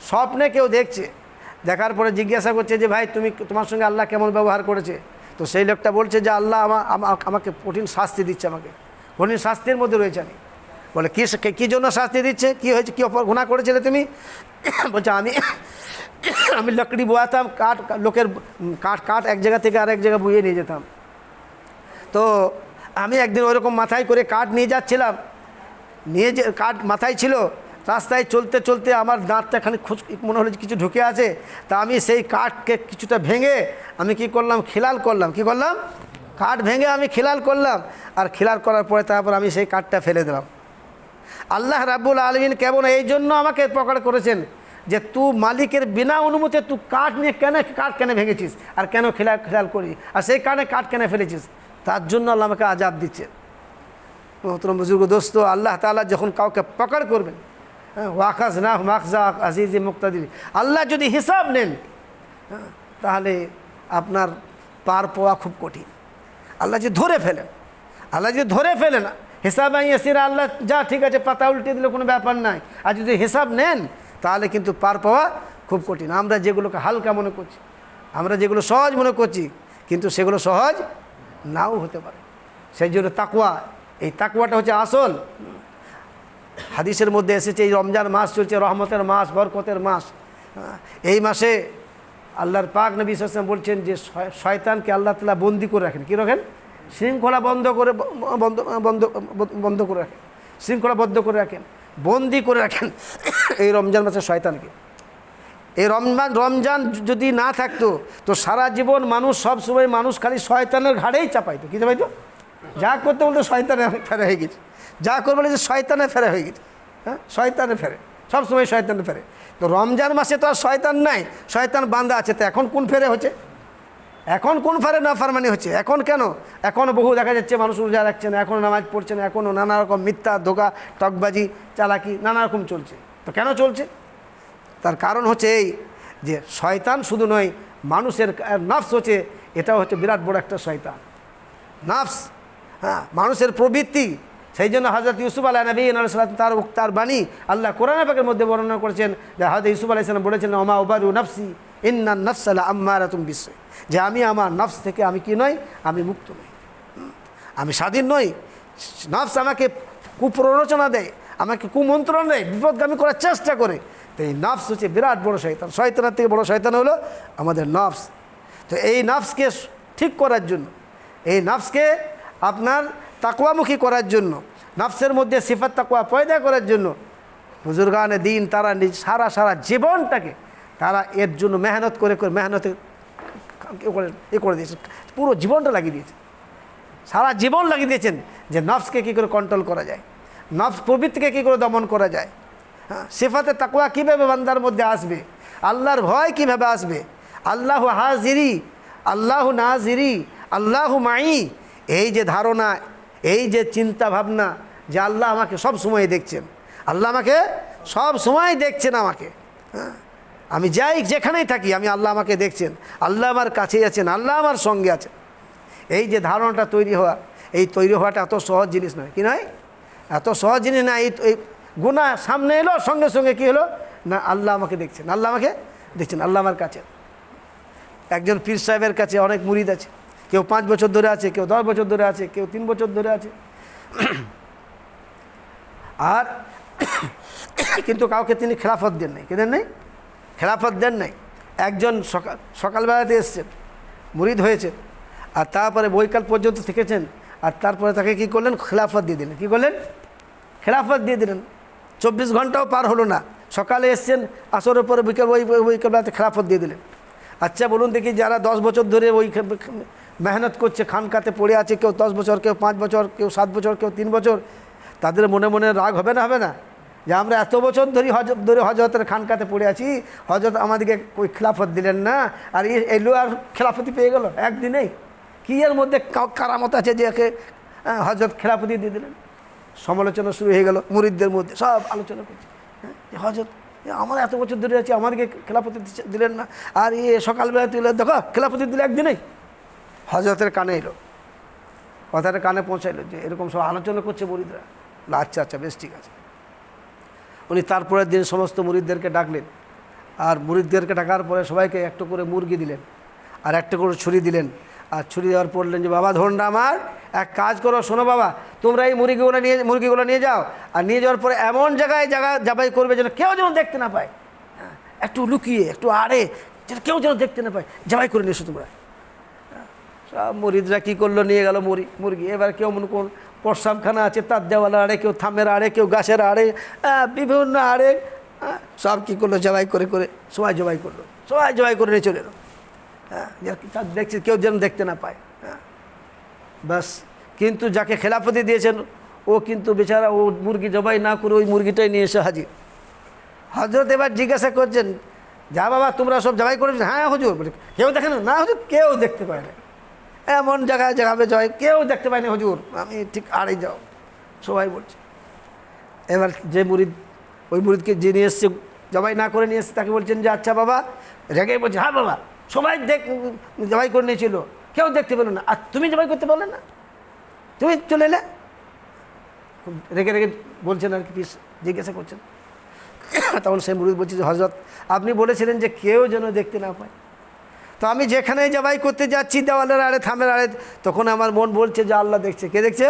স্বপ্নে কেউ দেখছে, দেখার পরে জিজ্ঞাসা করছে যে ভাই তোমার সঙ্গে আল্লাহ কেমন ব্যবহার করেছে? তো সেই লোকটা বলছে যে আল্লাহ আমাকে কঠিন শাস্তি দিচ্ছে, আমাকে কঠিন শাস্তির মধ্যে রয়েছে। আমি বলে কী জন্য শাস্তি দিচ্ছে, কী হয়েছে, কী গুনাহ করেছিলে তুমি? বলছে আমি লকড়ি বোয়াতাম, লোকের কাঠ এক জায়গা থেকে আরেক জায়গায় বইয়ে নিয়ে যেতাম। তো আমি একদিন ওইরকম মাথায় করে কাঠ নিয়ে যাচ্ছিলাম, কাঠ মাথায় ছিল, রাস্তায় চলতে চলতে আমার দাঁতটা খানিক মনে হলো কিছু ঢুকে আছে, তা আমি সেই কাঠকে কিছুটা ভেঙে আমি কি করলাম, খিলাল করলাম। কি করলাম? কাঠ ভেঙে আমি খিলাল করলাম, আর খিলাল করার পরে তারপর আমি সেই কাঠটা ফেলে দিলাম। আল্লাহ রাব্বুল আলামিন কেমন এই জন্য আমাকে পকড় করেছেন যে তুই মালিকের বিনা অনুমতি তুই কাঠ নিয়ে কাঠ কেন ভেঙেছিস, আর কেন খিলাল করি, আর সেই কারণে কাঠ কেন ফেলেছিস, তার জন্য আল্লাহ আমাকে আযাব দিচ্ছেন। মোহতরম বুজুর্গ দোস্ত, আল্লাহ তাআলা যখন কাউকে পকড় করবেন, ওয়াখাযনাহু মাখযা আজিজি মুক্তাদির, আল্লাহ যদি হিসাব নেন তাহলে আপনার পার পাওয়া খুব কঠিন। আল্লাহ যদি ধরে ফেলেন, আল্লাহ যদি ধরে ফেলে না হিসাব ইয়াসির, আল্লাহ যা ঠিক আছে পাতা উল্টে দিলে কোনো ব্যাপার নাই, আর যদি হিসাব নেন তাহলে কিন্তু পার পাওয়া খুব কঠিন। আমরা যেগুলোকে হালকা মনে করছি, আমরা যেগুলো সহজ মনে করছি, কিন্তু সেগুলো সহজ নাও হতে পারে। সেই জন্য তাকওয়া, এই তাকওয়াটা হচ্ছে আসল। হাদিসের মধ্যে এসেছে এই রমজান মাস চলছে, রহমতের মাস, বরকতের মাস। এই মাসে আল্লাহর পাক নবী সাল্লাল্লাহু আলাইহি ওয়াসাল্লাম বলছেন যে শয়তানকে আল্লাহ তাআলা বন্দি করে রাখেন। কী রাখেন? শৃঙ্খলা বন্ধ করে বন্ধ করে রাখেন, শৃঙ্খলাবদ্ধ করে রাখেন, বন্দি করে রাখেন এই রমজান মাসে শয়তানকে। এই রমজান যদি না থাকতো তো সারা জীবন মানুষ, সবসময় মানুষ খালি শয়তানের ঘাড়েই চাপাইতো। কী চাপাইতো? যা করতে বলতো শয়তানের ফেরা হয়ে গেছে, যা করবে যে শয়তানের ফেরা হয়ে গেছে। হ্যাঁ, শয়তানের ফেরে, সবসময় শয়তানের ফেরে। তো রমজান মাসে তো আর শয়তান নাই, শয়তান বান্ধা আছে। তো এখন কোন ফেরে হচ্ছে? এখন কোন ফেরে না ফারমানি হচ্ছে? এখন কেন? এখনও বহু দেখা যাচ্ছে মানুষ রোজা রাখছে না, এখনও নামাজ পড়ছে না, এখনও নানা রকম মিথ্যা, ধোঁকা, টকবাজি, চালাকি নানা রকম চলছে। তো কেন চলছে? তার কারণ হচ্ছে এই যে শয়তান শুধু নয়, মানুষের নফস হচ্ছে, এটাও হচ্ছে বিরাট বড় একটা শয়তান, নফস। হ্যাঁ, মানুষের প্রবৃত্তি। সেই জন্য হযরত ইউসুফ আলাইহিস সালাম তার বাণী আল্লাহ কোরআন পাকের মধ্যে বর্ণনা করেছেন যে হযরত ইউসুফ আলাইহিস সালাম বলেছেন, ওমা উবারু নাফসি ইন্নান নাফসা লাআম্মারাতুম বিসসু, যে আমি আমার নফস থেকে আমি কি নই? আমি মুক্ত নই, আমি স্বাধীন নই। নফস আমাকে কুপ্ররোচনা দেয়, আমাকে কুমন্ত্রণ দেয়, বিপদগামী করার চেষ্টা করে। তো এই নফস হচ্ছে বিরাট বড় শয়তান। শয়তানের থেকে বড় শয়তান হলো আমাদের নফস। তো এই নফসকে ঠিক করার জন্য, এই নফসকে আপনার তাকওয়ামুখী করার জন্য, নফসের মধ্যে সিফাত তাকওয়া পয়দা করার জন্য বুজুর্গানে দিন তারা সারা জীবনটাকে তারা এর জন্য মেহনত করে মেহনতে করে দিয়েছেন, পুরো জীবনটা লাগিয়ে দিয়েছেন, সারা জীবন লাগিয়ে দিয়েছেন যে নফসকে কী করে কন্ট্রোল করা যায়, নফস প্রবৃত্তিকে কী করে দমন করা যায়। হ্যাঁ, সিফাতে তাকওয়া কীভাবে বান্দার মধ্যে আসবে, আল্লাহর ভয় কীভাবে আসবে, আল্লাহু হাজিরি, আল্লাহু নাজিরি, আল্লাহু মাই, এই যে ধারণা, এই যে চিন্তা ভাবনা যে আল্লাহ আমাকে সব সময় দেখছেন, আল্লাহ আমাকে সব সময় দেখছেন, আমাকে, হ্যাঁ, আমি যাই যেখানেই থাকি আমি আল্লাহ আমাকে দেখছেন, আল্লাহ আমার কাছেই আছেন, আল্লাহ আমার সঙ্গে আছেন। এই যে ধারণাটা তৈরি হওয়া, এই তৈরি হওয়াটা এত সহজ জিনিস নয়। কি নয়? এত সহজ জিনিস না। এই গুনাহ সামনে এলো, সঙ্গে সঙ্গে কী হলো না, আল্লাহ আমাকে দেখছেন, আল্লাহ আমাকে দেখছেন, আল্লাহ আমার কাছে। একজন পীর সাহেবের কাছে অনেক মুরিদ আছে, কেউ 5 বছর ধরে আছে, কেউ 10 বছর ধরে আছে, কেউ 3 বছর ধরে আছে, আর কিন্তু কাউকে তিনি খেলাফত দেন নাই। কে দেন নাই? খেলাফত দেন নাই। একজন সকালবেলাতে এসছেন, মুরিদ হয়েছে, আর তারপরে বৈকাল পর্যন্ত থেকেছেন, আর তারপরে তাকে কী করলেন? খেলাফত দিয়ে দিলেন। কী করলেন? খেলাফত দিয়ে দিলেন। 24 ঘন্টাও পার হলো না, সকালে এসছেন, আসরের পরে বৈকালবেলাতে খেলাফত দিয়ে দিলেন। আচ্ছা বলুন দেখি, যারা 10 বছর ধরে ওই মেহনত করছে, খানকাতে পড়ে আছে, কেউ 10 বছর, কেউ 5 বছর, কেউ 7 বছর, কেউ 3 বছর, তাদের মনে মনে রাগ হবে না? হবে না? যে আমরা এত বছর ধরে হজরতের খানকাতে পড়ে আছি, হজরত আমাদেরকে ওই খেলাফত দিলেন না, আর এলো আর খেলাফতি পেয়ে গেল একদিনেই। কী এর মধ্যে কারামত আছে যে একে হজরত খেলাফতি দিয়ে দিলেন? সমালোচনা শুরু হয়ে গেল মুরিদদের মধ্যে, সব আলোচনা করছে, হ্যাঁ, হজরত আমরা এত বছর ধরে আছি, আমাদেরকে খেলাফতি দিলেন না, আর সকালবেলা তুলে দেখো খেলাফতি দিলে একদিনেই। হজরতের কানে এলো, কথাটা কানে পৌঁছাইলো যে এরকম সব আলোচনা করছে মুরিদরা। আচ্ছা আচ্ছা, বেশ ঠিক আছে। উনি তারপরের দিন সমস্ত মুরিদদেরকে ডাকলেন, আর মুরিদদেরকে ডাকার পরে সবাইকে একটু করে মুরগি দিলেন, আর একটা করে ছুরি দিলেন, আর ছুরি দেওয়ার পড়লেন যে বাবা ধরুনটা আমার এক কাজ করো, শোনো বাবা, তোমরা এই মুরগিগুলো নিয়ে যাও, আর নিয়ে যাওয়ার পরে এমন জায়গায় জবাই করবে যেন কেউ যেন দেখতে না পায়, একটু লুকিয়ে, একটু আড়ে, যেন কেউ যেন দেখতে না পায়, জবাই করে নিয়ে এসো তোমরা। সব মুরিদরা কী করলো? নিয়ে গেল মুরগি। এবার কেউ মনে করুন প্রস্রাবখানা আছে তার দেওয়ালের আড়ে, কেউ থামের আড়ে, কেউ গাছের আড়ে, বিভিন্ন আড়ে, সব কী করলো? জবাই করে সবাই জবাই করলো, সবাই জবাই করে নিয়ে চলে এলো। হ্যাঁ, দেখছি কেউ যেন দেখতে না পায়। হ্যাঁ, বাস। কিন্তু যাকে খেলাফতি দিয়েছেন ও কিন্তু বেচারা ও মুরগি জবাই না করে ওই মুরগিটাই নিয়ে এসে হাজির। হজরত এবার জিজ্ঞাসা করছেন, যা বাবা তোমরা সব জবাই করেছেন? হ্যাঁ হুজুর। কেউ দেখেন না? হুজুর কেউ দেখতে পায় না, এমন জায়গায় জবাই কেউ দেখতে পায় না হুজুর, আমি ঠিক আড়ে যাও, সবাই বলছে। এবার যে মুরিদ, ওই মুরিদকে যে নিয়ে এসছে, জবাই না করে নিয়ে এসছে, তাকে বলছেন যে আচ্ছা বাবা, রেগে বলছে, হ্যাঁ বাবা সবাই জবাই করে নিয়েছিল, কেউ দেখতে পেল না, আর তুমি জবাই করতে পারলে না, তুমি চলে এলে। রেগে বলছেন আর কি, জিজ্ঞাসা করছেন। তখন সেই মুরিদ বলছে যে হযরত আপনি বলেছিলেন যে কেউ যেন দেখতে না পায়, তো আমি যেখানে জবাই করতে যাচ্ছি দেওয়ালের আড়ে থামের আড়ে, তখন আমার মন বলছে যে আল্লাহ দেখছে। কে দেখছে?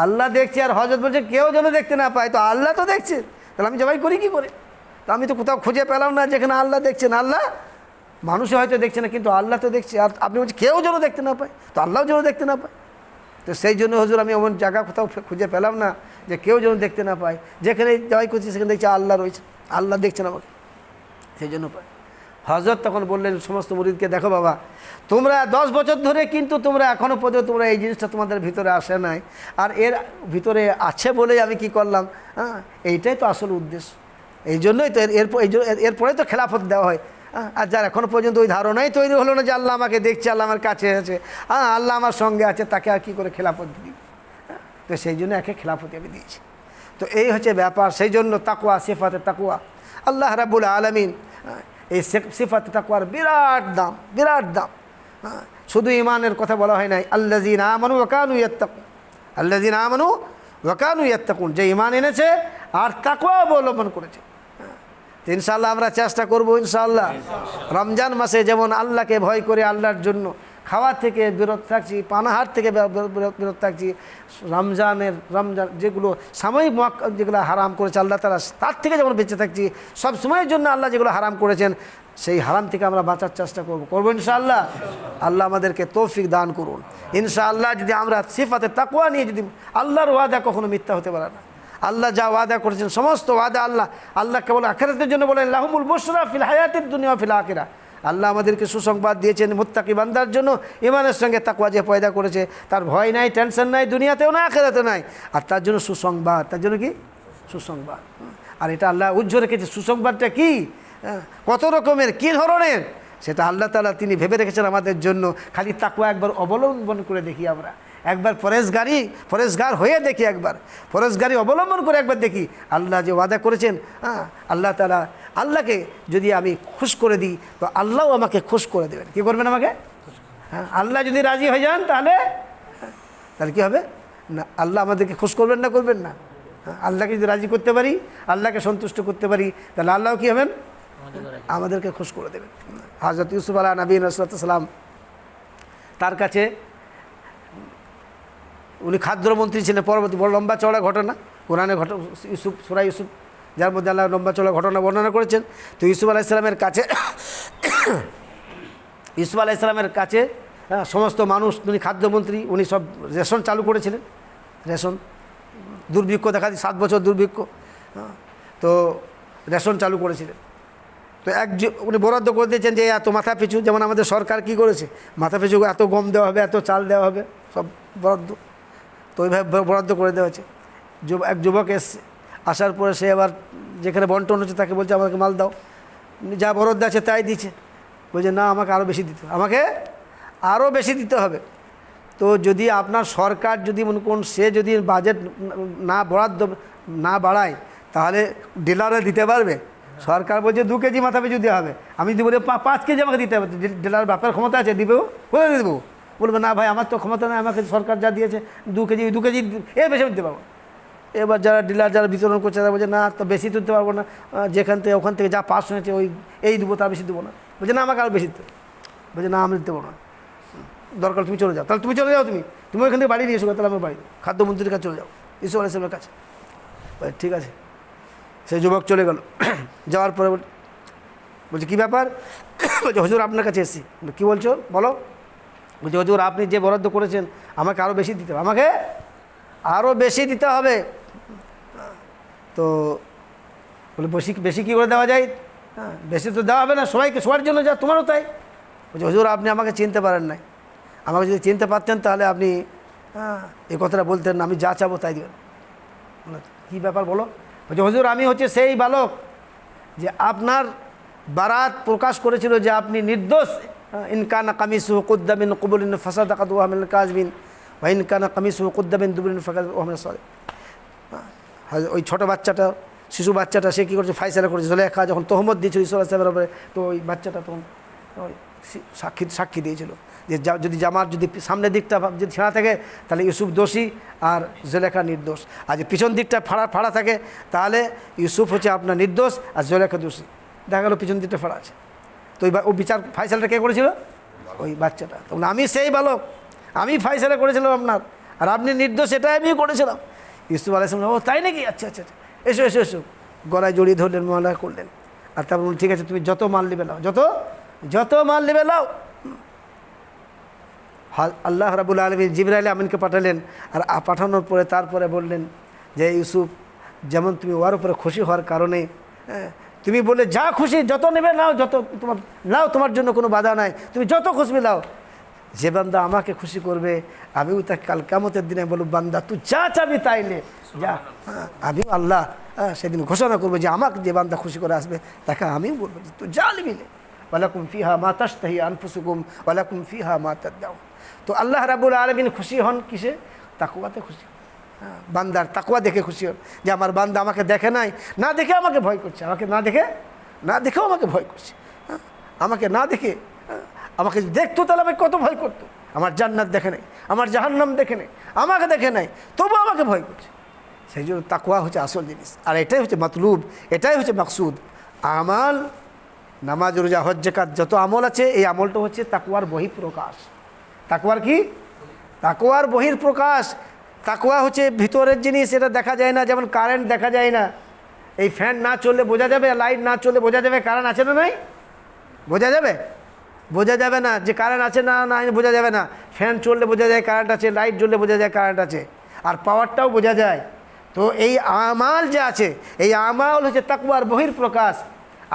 আল্লাহ দেখছে। আর হযরত বলছে কেউ যেন দেখতে না পায়, তো আল্লাহ তো দেখছে, তাহলে আমি জবাই করি কী করে? তো আমি তো কোথাও খুঁজে পেলাম না যেখানে আল্লাহ দেখছেন। আল্লাহ মানুষে হয়তো দেখছে না, কিন্তু আল্লাহ তো দেখছে। আর আপনি বলছেন কেউ যেন দেখতে না পায়, তো আল্লাহও যেন দেখতে না পায়। তো সেই জন্য হুজুর আমি এমন জায়গা কোথাও খুঁজে পেলাম না যে কেউ যেন দেখতে না পায়, যেখানে জবাই করছি সেখানে দেখছি আল্লাহ রয়েছে, আল্লাহ দেখছেন আমাকে, সেই জন্য পায়। হযরত তখন বললেন সমস্ত মুরিদকে, দেখো বাবা, তোমরা 10 বছর ধরে কিন্তু তোমরা এখনও পর্যন্ত তোমরা এই জিনিসটা তোমাদের ভিতরে আসে নাই, আর এর ভিতরে আছে বলেই আমি কি করলাম, হ্যাঁ, এইটাই তো আসল উদ্দেশ্য। এই জন্যই তো এরপরে তো খেলাফত দেওয়া হয়। আর যার এখনও পর্যন্ত ওই ধারণাই তৈরি হলো না যে আল্লাহ আমাকে দেখছে, আল্লাহ আমার কাছে আছে, হ্যাঁ, আল্লাহ আমার সঙ্গে আছে, তাকে আর কী করে খেলাফত দিই? তো সেই জন্য একে খেলাফত আমি দিয়েছি। তো এই হচ্ছে ব্যাপার। সেই জন্য তাকওয়া, সিফাতে তাকওয়া, আল্লাহ রাব্বুল আলামিন এই সিফাতে তাকওয়ার বিরাট দাম, বিরাট দাম। শুধু ইমানের কথা বলা হয় নাই, আল্লাযীনা আমানু ওয়া কানু ইয়াত্তাকুন, আল্লাযীনা আমানু ওয়া কানু ইয়াত্তাকুন, যে ইমান এনেছে আর তাকওয়া অবলম্বন করেছে। তো ইনশাআল্লাহ আমরা চেষ্টা করব ইনশাআল্লাহ রমজান মাসে যেমন আল্লাহকে ভয় করে আল্লাহর জন্য খাওয়া থেকে বিরত থাকছি, পানাহার থেকে বিরত থাকছি, রমজান যেগুলো সাময়িক যেগুলো হারাম করেছে আল্লাহ তাআলা, তার থেকে যেমন বেঁচে থাকছি, সব সময়ের জন্য আল্লাহ যেগুলো হারাম করেছেন সেই হারাম থেকে আমরা বাঁচার চেষ্টা করব ইনশাআল্লাহ। আল্লাহ আমাদেরকে তৌফিক দান করুন ইনশাআল্লাহ। যদি আমরা সিফাতে তাকওয়া নিয়ে, যদি আল্লাহর ওয়াদা কখনো মিথ্যা হতে পারে না, আল্লাহ যা ওয়াদা করেছেন সমস্ত ওয়াদা আল্লাহ কেবল আখিরাতের জন্য বলেন, লাহুমুল বুশরা ফিল হায়াতিদ দুনিয়া ফিল আখিরাহ। আল্লাহ আমাদেরকে সুসংবাদ দিয়েছেন মুত্তাকি বান্দার জন্য, ইমানের সঙ্গে তাকওয়া যে পয়দা করেছে তার ভয় নাই, টেনশন নাই, দুনিয়াতেও না আখিরাতেও নাই, আর তার জন্য সুসংবাদ। তার জন্য কি? সুসংবাদ। আর এটা আল্লাহ উজ্জ্বল রেখেছে। সুসংবাদটা কি, কত রকমের, কী ধরনের, সেটা আল্লাহ তাআলা তিনি ভেবে রেখেছেন আমাদের জন্য। খালি তাকওয়া একবার অবলম্বন করে দেখি আমরা, একবার পরেশগার হয়ে দেখি, একবার পরেশগারি অবলম্বন করে একবার দেখি, আল্লাহ যে ওয়াদা করেছেন, আল্লাহ তাআলা, আল্লাহকে যদি আমি খুশ করে দিই তো আল্লাহও আমাকে খুশ করে দেবেন। কী করবেন? আমাকে, হ্যাঁ, আল্লাহ যদি রাজি হয়ে যান তাহলে কী হবে না, আল্লাহ আমাদেরকে খুশ করবেন না, করবেন না? আল্লাহকে যদি রাজি করতে পারি, আল্লাহকে সন্তুষ্ট করতে পারি, তাহলে আল্লাহ কী হবেন? আমাদেরকে খুশ করে দেবেন। হযরত ইউসুফ আলাইহিস নবী সালাম, তার কাছে উনি খাদ্যমন্ত্রী ছিলেন। পরবর্তী বড় লম্বা চওড়া ঘটনা কোরআনে সূরা ইউসুফ, যার মধ্যে আল্লাহ লম্বা চওড়া ঘটনা বর্ণনা করেছেন। তো ইউসুফ আলাইহিস সালামের কাছে সমস্ত মানুষ, উনি খাদ্যমন্ত্রী, উনি সব রেশন চালু করেছিলেন। রেশন, দুর্ভিক্ষ দেখা দিই, 7 বছর দুর্ভিক্ষ, তো রেশন চালু করেছিলেন। তো উনি বরাদ্দ করে দিয়েছেন যে এত মাথা পিছু, যেমন আমাদের সরকার কি করেছে, মাথা পিছু এত গম দেওয়া হবে, এত চাল দেওয়া হবে, সব বরাদ্দ। তো ওইভাবে বরাদ্দ করে দেওয়া হয়েছে। এক যুবক এসছে, আসার পরে সে আবার যেখানে বন্টন হচ্ছে তাকে বলছে আমাকে মাল দাও, যা বরাদ্দ আছে তাই দিচ্ছে। বলছে না, আমাকে আরও বেশি দিতে হবে, আমাকে আরও বেশি দিতে হবে। তো যদি আপনার সরকার যদি মনে করুন সে যদি বাজেট না বরাদ্দ না বাড়ায়, তাহলে ডিলারে দিতে পারবে? সরকার বলছে 2 কেজি মাথা পিছু দেওয়া হবে, আমি যদি বলি 5 কেজি আমাকে দিতে হবে, ডিলার বাপের ক্ষমতা আছে, দিবেও? কোথায় দেবো? বলবে না ভাই আমার তো ক্ষমতা নেই, আমাকে সরকার যা দিয়েছে 2 কেজি এর বেশি দিতে পারবো। এবার যারা ডিলার যারা বিতরণ করছে তারা বলছে না, তো বেশি দিতে পারবো না, যেখান থেকে ওখান থেকে যা পাস হয়েছে এই দেবো, তার বেশি দেবো না। বলছে না, আমাকে আরও বেশি দিতে। বলছে না, আমি দিতে পারবো না, দরকার তুমি চলে যাও। তাহলে তুমি চলে যাও, তুমি ওইখান থেকে বাড়ি নিয়ে এসো, তাহলে আমার বাড়ি খাদ্যমন্ত্রীর কাছে চলে যাও, ইউসুফ আলাইহিস সালামের কাছে। ঠিক আছে, সেই যুবক চলে গেল। যাওয়ার পরে বলছে কী ব্যাপার? বলছে হুজুর আপনার কাছে এসেছি। কী বলছো বলো? বলছে হুজুর আপনি যে বরাদ্দ করেছেন আমাকে আরও বেশি দিতে হবে, আমাকে আরও বেশি দিতে হবে। তো বলে বেশি কী করে দেওয়া যায়? বেশি তো দেওয়া হবে না, সবার জন্য যা, তোমারও তাই। বলছে হুজুর আপনি আমাকে চিনতে পারেন নাই, আমাকে যদি চিনতে পারতেন তাহলে আপনি এই কথাটা বলতেন না, আমি যা চাবো তাই দেবেন। কী ব্যাপার বলো? বলছে হুজুর আমি হচ্ছে সেই বালক যে আপনার বারাত প্রকাশ করেছিল যে আপনি নির্দোষ। ইনকানা কামিসু কুদ্দা মিন কুবুলিন ফাসাদাকাত ওয়া মিনাল কাযিবিন ওয়া ইনকানা কামিসু কুদ্দা মিন দুবুলিন ফাসাদাকাত ওয়া মিনাস সাদিক। ওই ছোটো বাচ্চাটা, শিশু বাচ্চাটা, সে কী করেছে? ফায়সালা করেছে। জুলেখা যখন তহমত দিয়েছিল ইসা আলাইহিস সালামের উপরে, তো ওই বাচ্চাটা তখন সাক্ষী দিয়েছিল। যে যদি জামার যদি সামনের দিকটা যদি ছেঁড়া থাকে তাহলে ইউসুফ দোষী আর জুলেখা নির্দোষ, আর যদি পিছন দিকটা ফাড়া থাকে তাহলে ইউসুফ হচ্ছে আপনার নির্দোষ আর জুলেখা দোষী। দেখা গেলো পিছন দিকটা ফাড়া আছে, তো ও বিচার ফাইসালাটা কে করেছিল? ওই বাচ্চাটা। তখন আমি সেই বালক, আমি ফাইসালা করেছিলাম আপনার, আর আপনি নির্দোষ, এটাই আমি করেছিলাম। ইউসুফ আলাইহিস সালাম, ও তাই নাকি, আচ্ছা আচ্ছা আচ্ছা, এসো এসো এসো, গলায় জড়িয়ে ধরলেন, মামলা করলেন। আর তারপর বলুন ঠিক আছে তুমি যত মাল নেবে নাও, যত মাল নেবে নাও। আল্লাহ রাব্বুল আলামিন জিবরাইল আমিনকে পাঠালেন, আর পাঠানোর পরে তারপরে বললেন যে ইউসুফ, যেমন তুমি ওর উপরে খুশি হওয়ার কারণে তুমি বলে যা খুশি যত নেবে নাও, যত তোমার নাও, তোমার জন্য কোনো বাধা নাই, তুমি যত খুশি নাও। যে বান্দা আমাকে খুশি করবে আমিও তাকে কাল কিয়ামতের দিনে বলব, বান্দা তুই যা চাবি তাই নে, যা। আমিও আল্লাহ সেদিন ঘোষণা করবো যে আমাকে যে বান্দা খুশি করে আসবে তাকে আমিও বলবো যে তুই যা নিবি নে। ওয়ালাকুম ফিহা মা তাশতাহি আনফুসুকুম ওয়ালাকুম ফিহা মা তাদউন। তো আল্লাহ রাব্বুল আলামিন খুশি হন কিসে? তাকওয়াতে খুশি হন। বান্দার তাকওয়া দেখে খুশি হন, যে আমার বান্দা আমাকে দেখে নাই, না দেখে আমাকে ভয় করছে, আমাকে না দেখেও আমাকে ভয় করছে, আমাকে না দেখে, আমাকে যদি দেখতো তাহলে আমাকে কত ভয় করতো। আমার জান্নাত দেখে নাই, আমার জাহান্নাম দেখে নাই, আমাকে দেখে নাই, তবু আমাকে ভয় করছে। সেই জন্য তাকওয়া হচ্ছে আসল জিনিস, আর এটাই হচ্ছে মাতলুব, এটাই হচ্ছে মাকসুদ। আমাল, নামাজ, রোজা, হজ, যাকাত যত আমল আছে, এই আমলটা হচ্ছে তাকওয়ার বহিঃপ্রকাশ। তাকওয়ার কি? তাকওয়ার বহিঃপ্রকাশ। তাকওয়া হচ্ছে ভিতরের জিনিস, এটা দেখা যায় না। যেমন কারেন্ট দেখা যায় না, এই ফ্যান না চললে বোঝা যাবে, লাইট না চললে বোঝা যাবে কারেন্ট আছে না নাই? বোঝা যাবে? বোঝা যাবে না যে কারেন্ট আছে না নাই, বোঝা যাবে না। ফ্যান চললে বোঝা যায় কারেন্ট আছে, লাইট জ্বললে বোঝা যায় কারেন্ট আছে, আর পাওয়ারটাও বোঝা যায়। তো এই আমাল যে আছে, এই আমাল হচ্ছে তাকওয়ার বহিঃপ্রকাশ।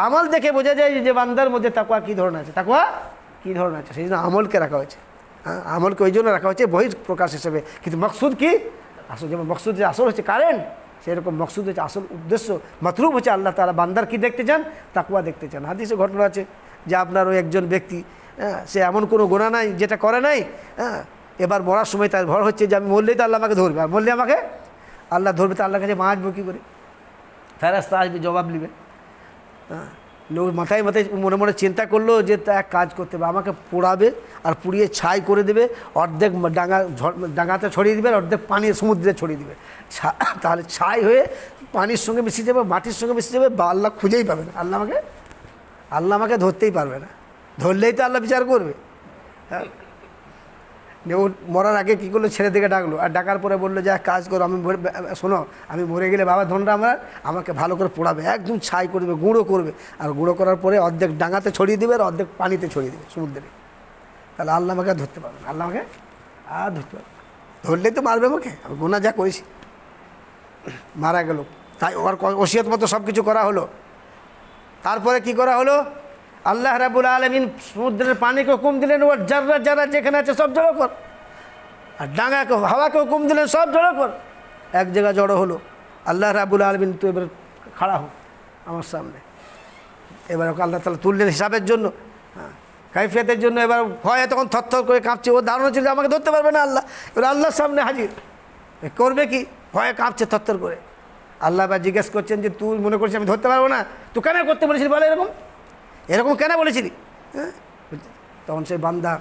আমল দেখে বোঝা যায় যে বান্দার মধ্যে তাকওয়া কী ধরনের আছে, তাকওয়া কী ধরনের আছে। সেই জন্য আমলকে রাখা হয়েছে, আমলকে ওই জন্য রাখা হয়েছে বহিঃপ্রকাশ হিসেবে। কিন্তু মকসুদ কি? আসল, যেমন মকসুদ যে আসল হচ্ছে কারেন্ট, সেরকম মকসুদ হচ্ছে আসল উদ্দেশ্য, মাতলুব হচ্ছে আল্লাহ তাআলা বান্দার কি দেখতে চান? তাকওয়া দেখতে চান। হাদিসে ঘটনা আছে যে আপনার ওই একজন ব্যক্তি, সে এমন কোনো গুনাহ নাই যেটা করে নাই, এবার মরার সময় তার ভয় হচ্ছে যে আমি মরলেই তো আল্লাহ আমাকে ধরবে, আর মরলে আমাকে আল্লাহ ধরবে, তো আল্লাহর কাছে মাছবো কী করে? ফেরেশতা আসবে, জবাব নেবে। লোক মাথায় মনে মনে চিন্তা করলো যে তা এক কাজ করতে হবে, আমাকে পোড়াবে আর পুড়িয়ে ছাই করে দেবে, অর্ধেক ডাঙাতে ছড়িয়ে দেবে, অর্ধেক পানির সমুদ্রে ছড়িয়ে দেবে। তাহলে ছাই হয়ে পানির সঙ্গে মিশে যাবে, মাটির সঙ্গে মিশে যাবে, বা আল্লাহ খুঁজেই পাবে না, আল্লাহ আমাকে ধরতেই পারবে না। ধরলেই তো আল্লাহ বিচার করবে। হ্যাঁ, ও মরার আগে কী করলো, ছেলে থেকে ডাকলো, আর ডাকার পরে বললো যে এক কাজ করো, আমি শোনো, আমি মরে গেলে বাবা ধনরা আমাকে ভালো করে পোড়াবে, একদম ছাই করে দেবে, গুঁড়ো করবে, আর গুঁড়ো করার পরে অর্ধেক ডাঙাতে ছড়িয়ে দেবে আর অর্ধেক পানিতে ছড়িয়ে দেবে, সমুদ্রে। তাহলে আল্লাহ আমাকে ধরতে পারবে না, আল্লাহ আমাকে আর ধরতে পারবে, ধরলেই তো মারবে আমাকে, আমি গুনাহ যা করেছি। মারা গেল, তাই ওর ওসিয়ত মতো সব কিছু করা হলো। তারপরে কি করা হলো? আল্লাহ রাব্বুল আলামিন সমুদ্রের পানিকে হুকুম দিলেন, ওর যারা যারা যেখানে আছে সব জড়ো কর, আর ডাঙাকে, হাওয়াকে হুকুম দিলেন সব জড়ো কর। এক জায়গায় জড়ো হলো। আল্লাহ রাব্বুল আলামিন তো এবার খাড়া হোক আমার সামনে, এবার ওকে আল্লাহ তাআলা তুললেন হিসাবের জন্য, কাইফিয়াতের জন্য। এবার ভয়ে তখন থরথর করে কাঁপছে, ও ধারণা ছিল আমাকে ধরতে পারবে না আল্লাহ। এবার আল্লাহর সামনে হাজির, করবে কি? ভয়ে কাঁপছে থরথর করে। আল্লাহ এবার জিজ্ঞেস করছেন যে তুই মনে করছিস আমি ধরতে পারবো না, তুই কেন করতে বলেছিলি বলে, এরকম কেন বলেছিলি? হ্যাঁ, তখন সেই বান্দা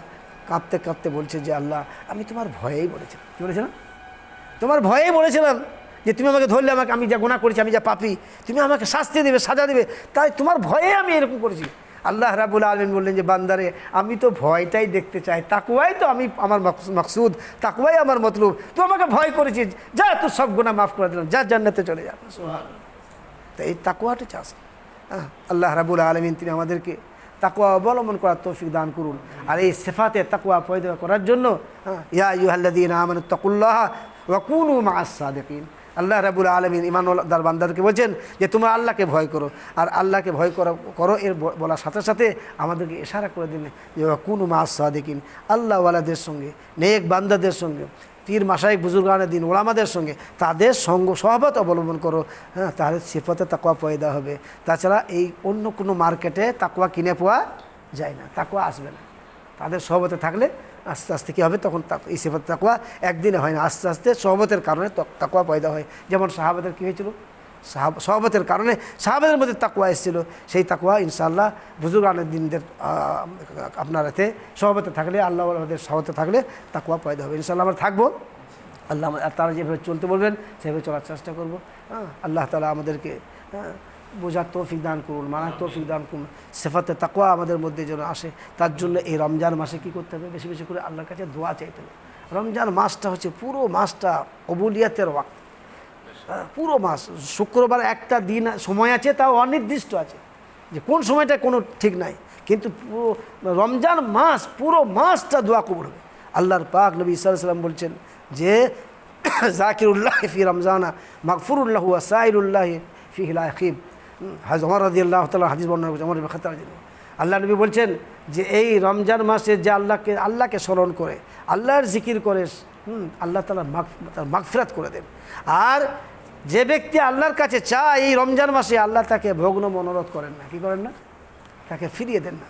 কাঁপতে কাঁপতে বলছে যে আল্লাহ, আমি তোমার ভয়েই বলেছিলাম। কী বলেছিলাম? তোমার ভয়েই বলেছিলাম যে তুমি আমাকে ধরলে, আমাকে, আমি যা গুনাহ করেছি, আমি যা পাপী, তুমি আমাকে শাস্তি দেবে, সাজা দেবে, তাই তোমার ভয়ে আমি এরকম করেছি। আল্লাহ রাব্বুল আলামিন বললেন যে বান্দারে, আমি তো ভয়টাই দেখতে চাই, তাকওয়াই তো আমি আমার মাকসুদ, তাকওয়াই আমার মতলুব। তুই আমাকে ভয় করেছিস, যা তোর সব গুনাহ মাফ করে দিলাম, যা জান্নাতে চলে যা। সুবহানাল্লাহ। তো এই তাকওয়াটা চাষ। আল্লাহ রাব্বুল আলামিন তিনি আমাদেরকে তাকওয়া অবলম্বন করার তৌফিক দান করুন। আর এই সিফাতে তাকওয়া পয়দা করার জন্য ইয়া আইয়ুহাল্লাযীনা আমানুত্তাকুল্লাহা ওয়া কুনু মা'আস সাদিকিন, আল্লাহ রাব্বুল আলামিন ঈমানদার বান্দাদেরকে বলছেন যে তোমরা আল্লাহকে ভয় করো, আর আল্লাহকে ভয় করো এর বলার সাথে সাথে আমাদেরকে ইশারা করে দিলেন যে ওয়া কুনু মা'আস সাদিকিন, আল্লাহওয়ালাদের সঙ্গে, নেক বান্দাদের সঙ্গে, পীর মাশায়েখ বুজুর্গানে দিন ওলামাদের সঙ্গে তাদের সঙ্গ সহবত অবলম্বন করো। হ্যাঁ, তাহলে সিফাতে তাকওয়া পয়দা হবে। তাছাড়া এই অন্য কোনো মার্কেটে তাকওয়া কিনে পাওয়া যায় না, তাকওয়া আসবে না। তাদের সহবতে থাকলে আস্তে আস্তে কী হবে, তখন এই সিফাত তাকওয়া একদিনে হয় না, আস্তে আস্তে সহবতের কারণে তাকওয়া পয়দা হয়। যেমন সাহাবাদের কী হয়েছিল, সহবতের কারণে সাহাবাদের মধ্যে তাকওয়া এসেছিল। সেই তাকওয়া ইনশাআল্লাহ বুজুর্গানের দিনদের আপনার এতে সহবতে থাকলে, আল্লাহ আমাদের সহবতে থাকলে তাকওয়া পয়দা হবে ইনশাআল্লাহ। আমরা থাকবো, আল্লাহ তারা যেভাবে চলতে বলবেন সেভাবে চলার চেষ্টা করবো। আল্লাহ তাআলা আমাদেরকে বোঝার তৌফিক দান করুন, মানার তৌফিক দান করুন, সিফাতে তাকওয়া আমাদের মধ্যে যেন আসে। তার জন্য এই রমজান মাসে কী করতে হবে? বেশি বেশি করে আল্লাহর কাছে দোয়া চাইতে হবে। রমজান মাসটা হচ্ছে পুরো মাসটা কবুলিয়াতের ওয়াক্ত, পুরো মাস। শুক্রবার একটা দিন সময় আছে, তাও অনির্দিষ্ট আছে, যে কোন সময়টা কোনো ঠিক নাই, কিন্তু পুরো রমজান মাস, পুরো মাসটা দোয়া কবুল হবে। আল্লাহর পাক নবী সাল্লাল্লাহু আলাইহি ওয়াসাল্লাম বলছেন যে জাকিরুল্লাহ ফি রমজানা মাগফুরুল্লাহু ওয়া সাইরুল্লাহ ফিহি লা ইয়াখিব। ওমর রাদিয়াল্লাহু তাআলা হাদিস বর্ণনা করেছেন, ওমর ইবনে খাত্তাব রাদিয়াল্লাহু। আল্লাহ নবী বলছেন যে এই রমজান মাসে যে আল্লাহকে স্মরণ করে, আল্লাহর জিকির করে, আল্লাহ তাআলা তার মাগফিরাত করে দেন। আর যে ব্যক্তি আল্লাহর কাছে চায় এই রমজান মাসে, আল্লাহ তাকে ভগ্ন মনোরথ করেন না, কি করেন না, তাকে ফিরিয়ে দেন না,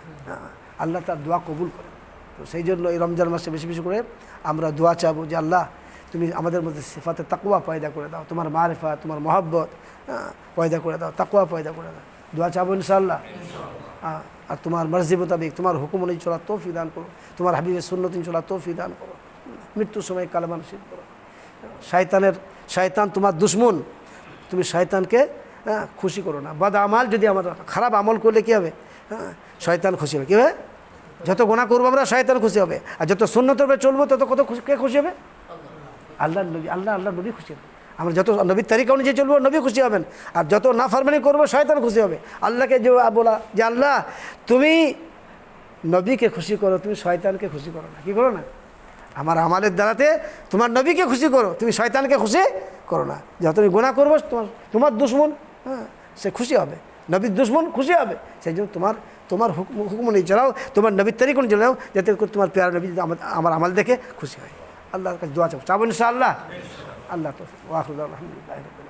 আল্লাহ তার দোয়া কবুল করেন। তো সেই জন্য এই রমজান মাসে বেশি বেশি করে আমরা দোয়া চাবো যে আল্লাহ তুমি আমাদের মধ্যে সিফাতে তাকওয়া পয়দা করে দাও, তোমার মারিফাত, তোমার মহব্বত পয়দা করে দাও, তাকওয়া পয়দা করে দাও। দোয়া চাবো ইনশাআল্লাহ। আর তোমার মর্জি মোতাবেক তোমার হুকুম অনুযায়ী চলার তৌফিক দান করো, তোমার হাবিবের সুন্নতিন চলার তৌফিক দান করো, মৃত্যুর সময় কালেমা নসিব করো। শয়তান তোমার দুশ্মন, তুমি শয়তানকে খুশি করো না। বদ আমাল যদি আমরা খারাপ আমল করলে কী হবে? শয়তান খুশি হবে। কী হবে? যত গুনাহ করবো আমরা শয়তান খুশি হবে, আর যত সুন্নতের উপরে চলবো তত কত কে খুশি হবে? আল্লাহ নবী, আল্লাহ নবী খুশি হবে। আমরা যত নবীর তারিকা অনুযায়ী চলবো নবী খুশি হবেন, আর যত নাফরমানি করবো শয়তান খুশি হবে। আল্লাহকে যে বলা যে আল্লাহ তুমি নবীকে খুশি করো, তুমি শয়তানকে খুশি করো না, কি করো না? আমার আমালের দ্বারাতে তোমার নবীকে খুশি করো, তুমি শয়তানকে খুশি করো না। যত তুমি গুনাহ করবো তোমার দুশ্মন সে খুশি হবে, নবীর দুশ্মন খুশি হবে। সেই জন্য তোমার হুকুম অনুযায়ী চালাও, তোমার নবীর তারিখ অনুযায়ী চালাও, যাতে তোমার প্যারা নবী আমার আমল দেখে খুশি হয়। আল্লাহর কাছে দোয়া চাবো ইনশাআল্লাহ। আল্লাহ তৌফিক ওয়া আখিরু দাওয়ানা আলহামদুলিল্লাহি রাব্বিল আলামিন।